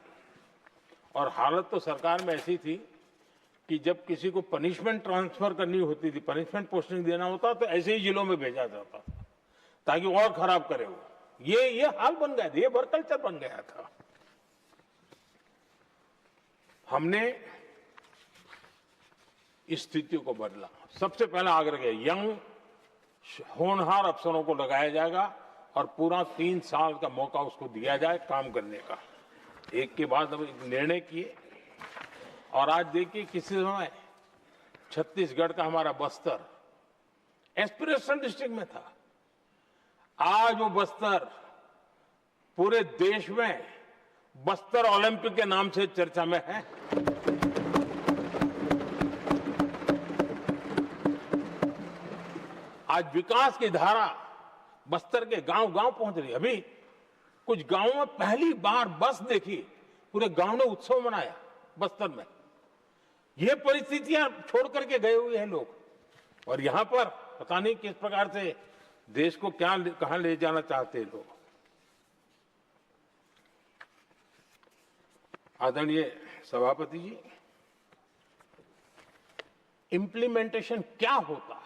और हालत तो सरकार में ऐसी थी कि जब किसी को पनिशमेंट ट्रांसफर करनी होती थी, पनिशमेंट पोस्टिंग देना होता, तो ऐसे ही जिलों में भेजा जाता था ताकि और खराब करे वो। ये हाल बन गया था, ये वर्क कल्चर बन गया था। हमने इस स्थिति को बदला। सबसे पहला आग्रह किया, यंग होनहार अफसरों को लगाया जाएगा और पूरा 3 साल का मौका उसको दिया जाए काम करने का। एक के बाद अब निर्णय किए। और आज देखिए किसी समय छत्तीसगढ़ का हमारा बस्तर एस्पिरेशनल डिस्ट्रिक्ट में था, आज वो बस्तर पूरे देश में बस्तर ओलंपिक के नाम से चर्चा में है। आज विकास की धारा बस्तर के गांव-गांव पहुंच रही है। अभी कुछ गांवों में पहली बार बस देखी, पूरे गांव ने उत्सव मनाया बस्तर में। ये परिस्थितियां छोड़ करके गए हुए हैं लोग, और यहां पर पता नहीं किस प्रकार से देश को कहां ले जाना चाहते हैं लोग। आदरणीय सभापति जी, इंप्लीमेंटेशन क्या होता है,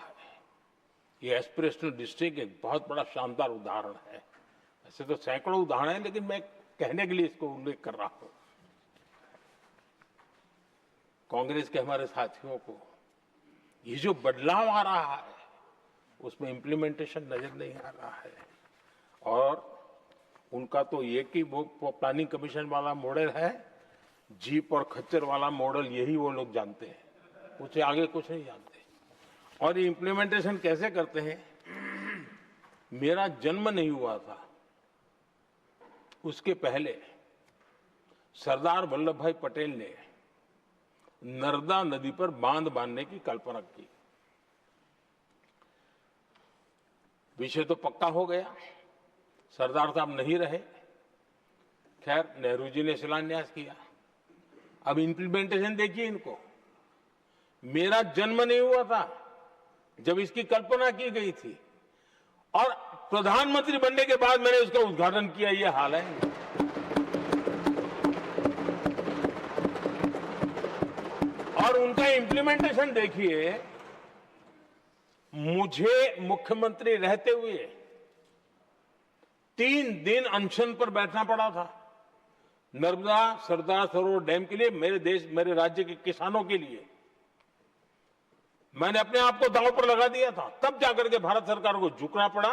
ये एस्पिरेशनल डिस्ट्रिक्ट एक बहुत बड़ा शानदार उदाहरण है। ऐसे तो सैकड़ों उदाहरण हैं, लेकिन मैं कहने के लिए इसको उल्लेख कर रहा हूं। कांग्रेस के हमारे साथियों को ये जो बदलाव आ रहा है उसमें इंप्लीमेंटेशन नजर नहीं आ रहा है। और उनका तो ये कि वो प्लानिंग कमीशन वाला मॉडल है जीप और खच्चर वाला मॉडल यही वो लोग जानते हैं, उससे आगे कुछ नहीं जानते। और ये इम्प्लीमेंटेशन कैसे करते हैं? मेरा जन्म नहीं हुआ था उसके पहले सरदार वल्लभ भाई पटेल ने नर्मदा नदी पर बांध बांधने की कल्पना की। विषय तो पक्का हो गया, सरदार साहब नहीं रहे, खैर नेहरू जी ने शिलान्यास किया। अब इंप्लीमेंटेशन देखिए इनको। मेरा जन्म नहीं हुआ था जब इसकी कल्पना की गई थी, और प्रधानमंत्री बनने के बाद मैंने उसका उद्घाटन किया, ये हाल है। और उनका इंप्लीमेंटेशन देखिए, मुझे मुख्यमंत्री रहते हुए 3 दिन अनशन पर बैठना पड़ा था नर्मदा सरदार सरोवर डैम के लिए, मेरे राज्य के किसानों के लिए। मैंने अपने आप को दांव पर लगा दिया था, तब जाकर के भारत सरकार को झुकना पड़ा,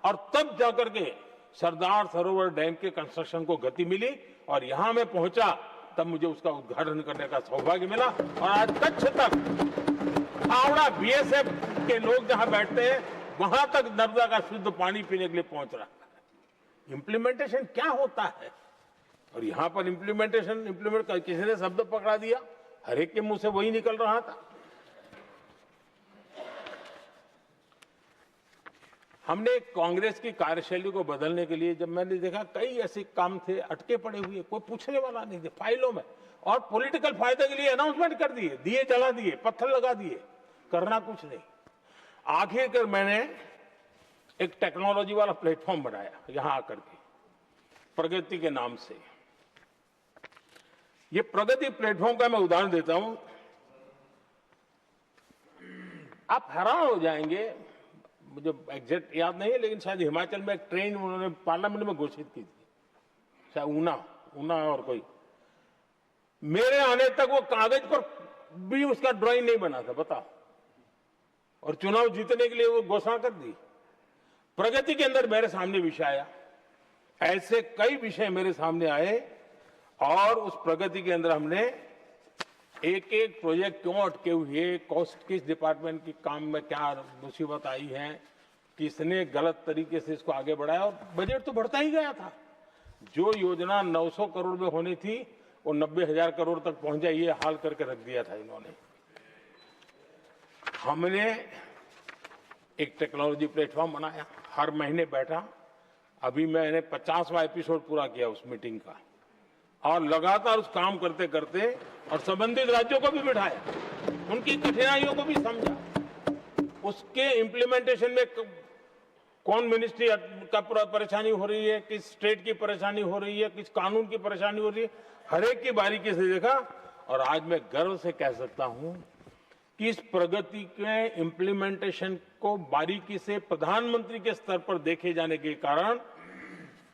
और तब जाकर के सरदार सरोवर डैम के कंस्ट्रक्शन को गति मिली, और यहां मैं पहुंचा तब मुझे उसका उद्घाटन करने का सौभाग्य मिला। और आज कच्छ तक, हावड़ा बीएसएफ के लोग जहां बैठते हैं वहां तक नर्मदा का शुद्ध पानी पीने के लिए पहुंच रहा है। इंप्लीमेंटेशन क्या होता है? और यहां पर इम्प्लीमेंट किसी ने शब्द पकड़ा दिया, हर एक के मुंह से वही निकल रहा था। हमने कांग्रेस की कार्यशैली को बदलने के लिए, जब मैंने देखा कई ऐसे काम थे अटके पड़े हुए, कोई पूछने वाला नहीं थे फाइलों में, और पॉलिटिकल फायदे के लिए अनाउंसमेंट कर दिए, दिए जला दिए, पत्थर लगा दिए, करना कुछ नहीं। आखिरकार मैंने एक टेक्नोलॉजी वाला प्लेटफॉर्म बनाया यहां आकर के, प्रगति के नाम से। ये प्रगति प्लेटफॉर्म का मैं उदाहरण देता हूं, आप हैरान हो जाएंगे। मुझे एग्जैक्ट याद नहीं है, लेकिन शायद हिमाचल में एक ट्रेन उन्होंने पार्लियामेंट में घोषित की थी, शायद ऊना और कोई। मेरे आने तक वो कागज पर भी उसका ड्राइंग नहीं बना था, बताओ, और चुनाव जीतने के लिए वो घोषणा कर दी। प्रगति के अंदर मेरे सामने विषय आया, ऐसे कई विषय मेरे सामने आए, और उस प्रगति के अंदर हमने एक एक प्रोजेक्ट क्यों अटके हुए, कॉस्ट किस डिपार्टमेंट की काम में क्या मुसीबत आई है, किसने गलत तरीके से इसको आगे बढ़ाया, और बजट तो बढ़ता ही गया था। जो योजना 900 करोड़ में होनी थी वो 90,000 करोड़ तक पहुंच जाए, ये हाल करके रख दिया था इन्होंने। हमने एक टेक्नोलॉजी प्लेटफॉर्म बनाया, हर महीने बैठा, अभी मैंने 50वां एपिसोड पूरा किया उस मीटिंग का, और लगातार उस काम करते करते, और संबंधित राज्यों को भी बिठाया, उनकी कठिनाइयों को भी समझा, उसके इम्प्लीमेंटेशन में कौन मिनिस्ट्री का परेशानी हो रही है, किस स्टेट की परेशानी हो रही है, किस कानून की परेशानी हो रही है, हर एक की बारीकी से देखा। और आज मैं गर्व से कह सकता हूं कि इस प्रगति के इम्प्लीमेंटेशन को बारीकी से प्रधानमंत्री के स्तर पर देखे जाने के कारण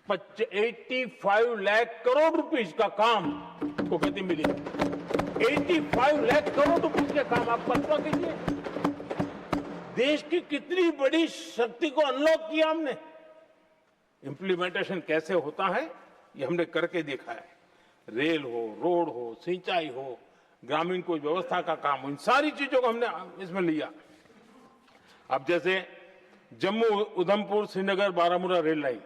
85 लाख करोड़ रुपीस का काम को गति मिली है। 85 लाख करोड़ रुपीस के काम, आप कल्पना कीजिए, देश की कितनी बड़ी शक्ति को अनलॉक किया हमने। इंप्लीमेंटेशन कैसे होता है ये हमने करके देखा है। रेल हो, रोड हो, सिंचाई हो, ग्रामीण कोई व्यवस्था का काम हो, इन सारी चीजों को हमने इसमें लिया। अब जैसे जम्मू उधमपुर श्रीनगर बारामूला रेल लाइन,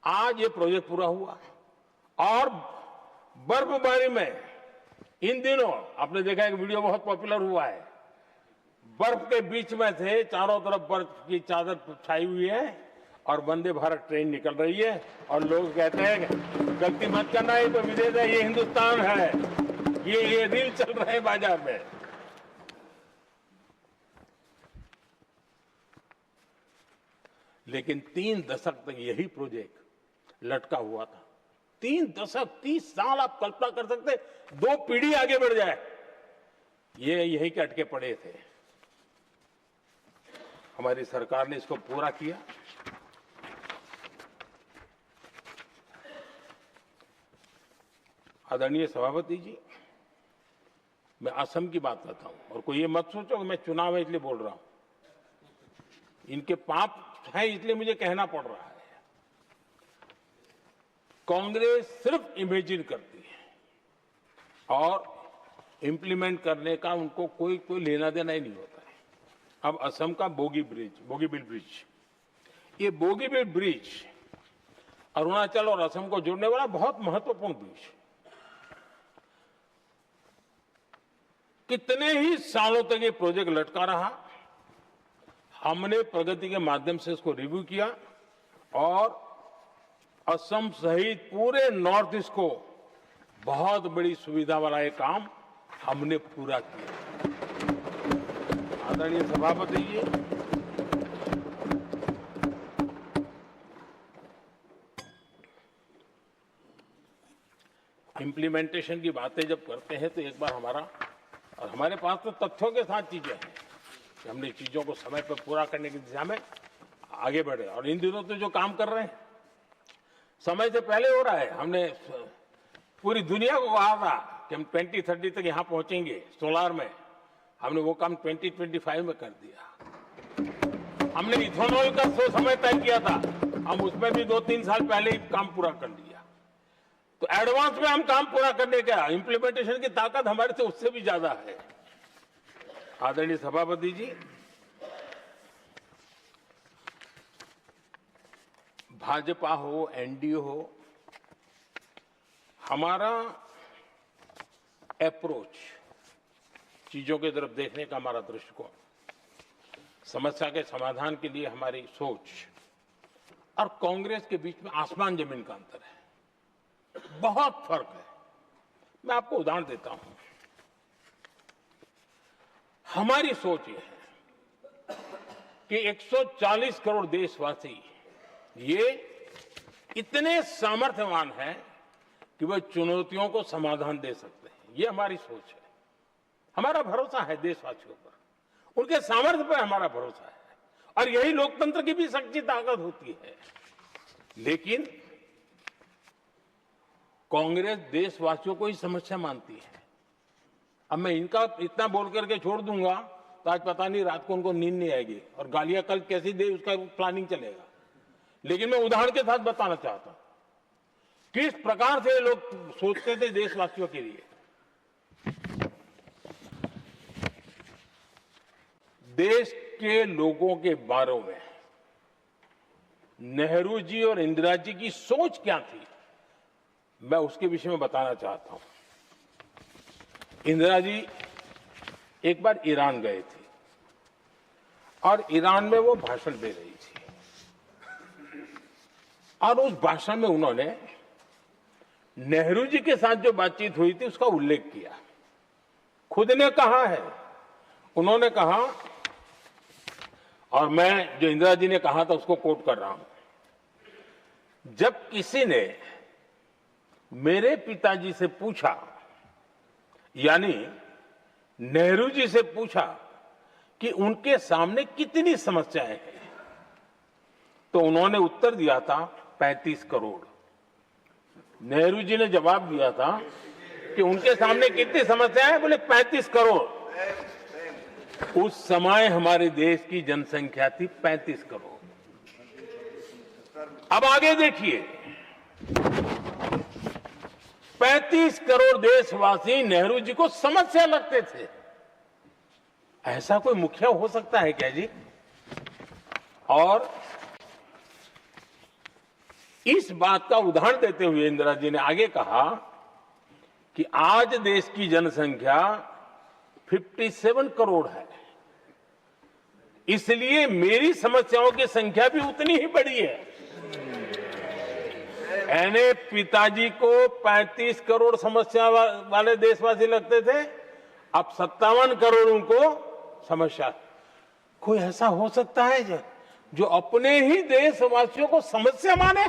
आज ये प्रोजेक्ट पूरा हुआ, और बर्फबारी में इन दिनों आपने देखा एक वीडियो बहुत पॉपुलर हुआ है, बर्फ के बीच में थे, चारों तरफ बर्फ की चादर छाई हुई है, और वंदे भारत ट्रेन निकल रही है, और लोग कहते हैं गलती मत करना, ये तो विदेश है, ये हिंदुस्तान है, ये रील चल रहे हैं बाजार में। लेकिन 3 दशक तक यही प्रोजेक्ट लटका हुआ था। 3 दशक, 30 साल, आप कल्पना कर सकते, 2 पीढ़ी आगे बढ़ जाए, ये यही के अटके पड़े थे। हमारी सरकार ने इसको पूरा किया। आदरणीय सभापति जी, मैं असम की बात करता हूं, और कोई ये मत सोचो कि मैं चुनाव है इसलिए बोल रहा हूं। इनके पाप है इसलिए मुझे कहना पड़ रहा है। कांग्रेस सिर्फ इमेजिन करती है, और इम्प्लीमेंट करने का उनको कोई लेना देना ही नहीं होता है। अब असम का बोगीबिल ब्रिज, ये बोगीबिल ब्रिज अरुणाचल और असम को जोड़ने वाला बहुत महत्वपूर्ण ब्रिज, कितने ही सालों तक ये प्रोजेक्ट लटका रहा। हमने प्रगति के माध्यम से इसको रिव्यू किया और असम सहित पूरे नॉर्थ ईस्ट को बहुत बड़ी सुविधा वाला ये काम हमने पूरा किया। आदरणीय सभापति जी, इम्प्लीमेंटेशन की बातें जब करते हैं तो एक बार हमारे पास तो तथ्यों के साथ चीजें हैं कि हमने चीजों को समय पर पूरा करने की दिशा में आगे बढ़े। और इन दिनों तो जो काम कर रहे हैं समय से पहले हो रहा है। हमने पूरी दुनिया को कहा था कि हम 2030 तक यहां पहुंचेंगे सोलार में, हमने वो काम 2025 में कर दिया। हमने इथेनॉल का समय तय किया था, हम उसमें भी 2-3 साल पहले ही काम पूरा कर लिया। तो एडवांस में हम काम पूरा करने का इंप्लीमेंटेशन की ताकत हमारे से उससे भी ज्यादा है। आदरणीय सभापति जी, भाजपा हो, एनडीए हो, हमारा अप्रोच, चीजों की तरफ देखने का हमारा दृष्टिकोण, समस्या के समाधान के लिए हमारी सोच और कांग्रेस के बीच में आसमान जमीन का अंतर है, बहुत फर्क है। मैं आपको उदाहरण देता हूं। हमारी सोच ये है कि 140 करोड़ देशवासी ये इतने सामर्थ्यवान हैं कि वे चुनौतियों को समाधान दे सकते हैं। ये हमारी सोच है, हमारा भरोसा है देशवासियों पर, उनके सामर्थ्य पर हमारा भरोसा है और यही लोकतंत्र की भी सच्ची ताकत होती है। लेकिन कांग्रेस देशवासियों को ही समस्या मानती है। अब मैं इनका इतना बोल करके छोड़ दूंगा तो आज पता नहीं रात को उनको नींद नहीं आएगी और गालियां कल कैसी दे उसका प्लानिंग चलेगा। लेकिन मैं उदाहरण के साथ बताना चाहता हूं किस प्रकार से लोग सोचते थे देशवासियों के लिए। देश के लोगों के बारे में नेहरू जी और इंदिरा जी की सोच क्या थी, मैं उसके विषय में बताना चाहता हूं। इंदिरा जी एक बार ईरान गए थे और ईरान में वो भाषण दे रही थी और उस भाषण में उन्होंने नेहरू जी के साथ जो बातचीत हुई थी उसका उल्लेख किया। खुद ने कहा है, उन्होंने कहा, और मैं जो इंदिरा जी ने कहा था उसको कोट कर रहा हूं, जब किसी ने मेरे पिताजी से पूछा, यानी नेहरू जी से पूछा कि उनके सामने कितनी समस्याएं हैं, तो उन्होंने उत्तर दिया था 35 करोड़। नेहरू जी ने जवाब दिया था कि उनके सामने कितनी समस्याएं हैं, बोले 35 करोड़। उस समय हमारे देश की जनसंख्या थी 35 करोड़। अब आगे देखिए, 35 करोड़ देशवासी नेहरू जी को समस्या लगते थे। ऐसा कोई मुखिया हो सकता है क्या जी? और इस बात का उदाहरण देते हुए इंदिरा जी ने आगे कहा कि आज देश की जनसंख्या 57 करोड़ है, इसलिए मेरी समस्याओं की संख्या भी उतनी ही बड़ी है। यानी पिताजी को 35 करोड़ समस्या वाले देशवासी लगते थे, अब 57 करोड़ को समस्या। कोई ऐसा हो सकता है जो अपने ही देशवासियों को समस्या माने?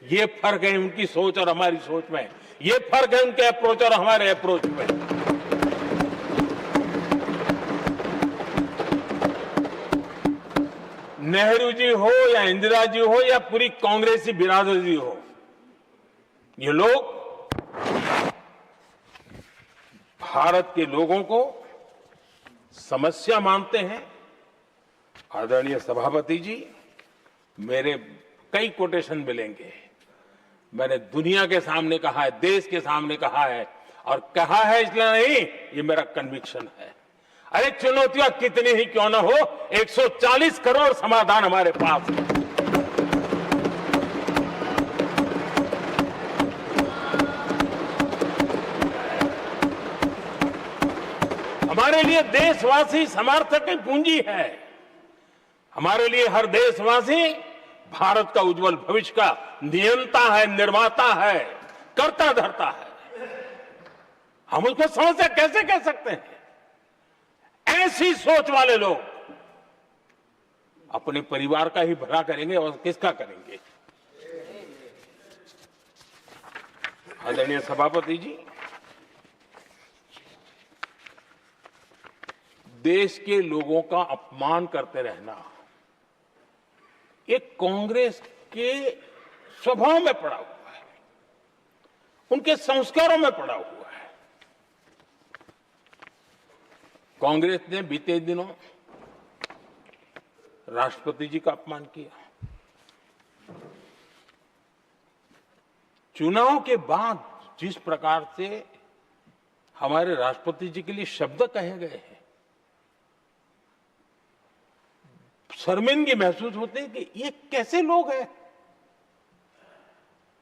ये फर्क है उनकी सोच और हमारी सोच में, ये फर्क है उनके अप्रोच और हमारे अप्रोच में। नेहरू जी हो या इंदिरा जी हो या पूरी कांग्रेसी बिरादरी हो, ये लोग भारत के लोगों को समस्या मानते हैं। आदरणीय सभापति जी, मेरे कई कोटेशन मिलेंगे। मैंने दुनिया के सामने कहा है, देश के सामने कहा है, और कहा है इसलिए नहीं, ये मेरा कन्विक्शन है। अरे चुनौतियां कितनी ही क्यों ना हो, 140 करोड़ समाधान हमारे पास है। हमारे लिए देशवासी समर्थक की पूंजी है। हमारे लिए हर देशवासी भारत का उज्जवल भविष्य का नियंता है, निर्माता है, कर्ता धर्ता है। हम उसको समस्या कैसे कह सकते हैं? ऐसी सोच वाले लोग अपने परिवार का ही भला करेंगे और किसका करेंगे? आदरणीय सभापति जी, देश के लोगों का अपमान करते रहना एक कांग्रेस के स्वभाव में पड़ा हुआ है, उनके संस्कारों में पड़ा हुआ है। कांग्रेस ने बीते दिनों राष्ट्रपति जी का अपमान किया। चुनाव के बाद जिस प्रकार से हमारे राष्ट्रपति जी के लिए शब्द कहे गए हैं, शर्मिंदगी महसूस होती है कि ये कैसे लोग हैं?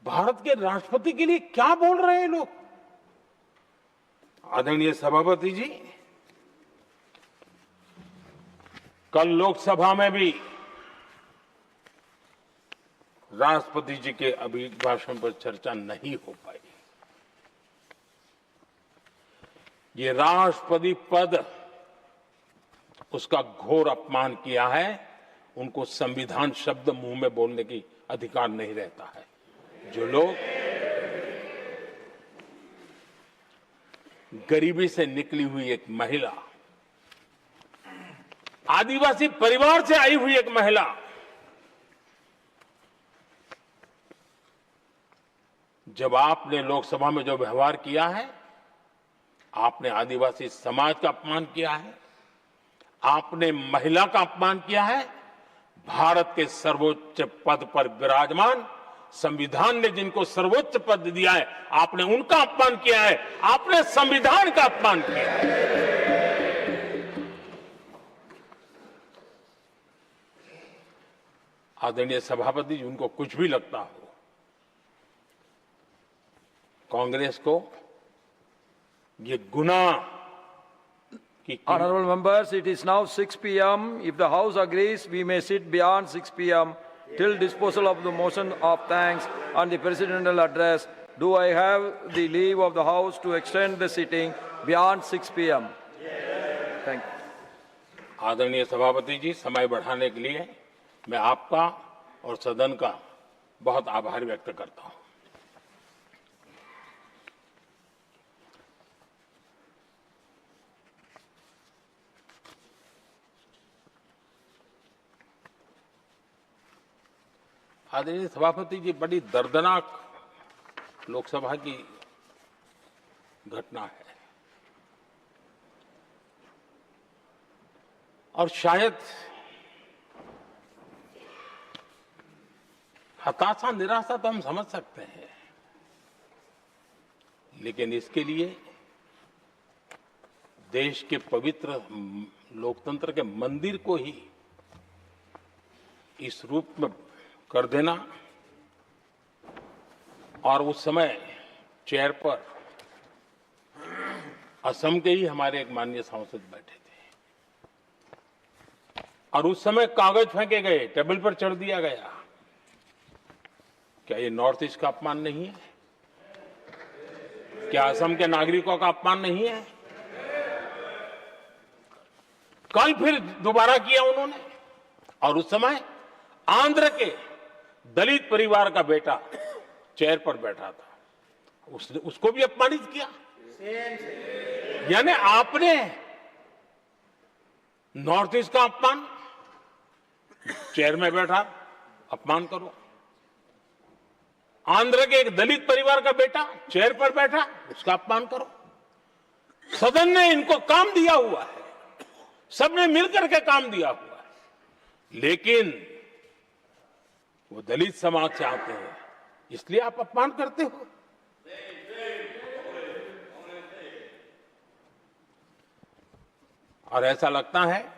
भारत के राष्ट्रपति के लिए क्या बोल रहे हैं लोग? आदरणीय सभापति जी, कल लोकसभा में भी राष्ट्रपति जी के अभिभाषण पर चर्चा नहीं हो पाई। ये राष्ट्रपति पद उसका घोर अपमान किया है। उनको संविधान शब्द मुंह में बोलने की अधिकार नहीं रहता है। जो लोग गरीबी से निकली हुई एक महिला, आदिवासी परिवार से आई हुई एक महिला, जब आपने लोकसभा में जो व्यवहार किया है, आपने आदिवासी समाज का अपमान किया है, आपने महिला का अपमान किया है। भारत के सर्वोच्च पद पर विराजमान, संविधान ने जिनको सर्वोच्च पद दिया है, आपने उनका अपमान किया है। आपने संविधान का अपमान किया है। आदरणीय सभापति जी, उनको कुछ भी लगता हो, कांग्रेस को ये गुनाह Honorable members, it is now 6 p.m. If the House agrees, we may sit beyond 6 p.m. till disposal of the motion of thanks and the presidential address. Do I have the leave of the House to extend the sitting beyond 6 p.m.? Thank you. आदरणीय सभापति जी, समय बढ़ाने के लिए मैं आपका और सदन का बहुत आभार व्यक्त करता हूं। आदरणीय सभापति जी, बड़ी दर्दनाक लोकसभा की घटना है और शायद हताशा, निराशा तो हम समझ सकते हैं, लेकिन इसके लिए देश के पवित्र लोकतंत्र के मंदिर को ही इस रूप में कर देना, और उस समय चेयर पर असम के ही हमारे एक माननीय सांसद बैठे थे और उस समय कागज फेंके गए, टेबल पर चढ़ दिया गया। क्या ये नॉर्थ ईस्ट का अपमान नहीं है? क्या असम के नागरिकों का अपमान नहीं है? कल फिर दोबारा किया उन्होंने, और उस समय आंध्र के दलित परिवार का बेटा चेयर पर बैठा था, उसको भी अपमानित किया। यानी आपने नॉर्थ ईस्ट का अपमान, चेयर में बैठा अपमान करो। आंध्र के एक दलित परिवार का बेटा चेयर पर बैठा, उसका अपमान करो। सदन ने इनको काम दिया हुआ है, सबने मिलकर के काम दिया हुआ है, लेकिन वो दलित समाज से आते हैं, इसलिए आप अपमान करते हो। और ऐसा लगता है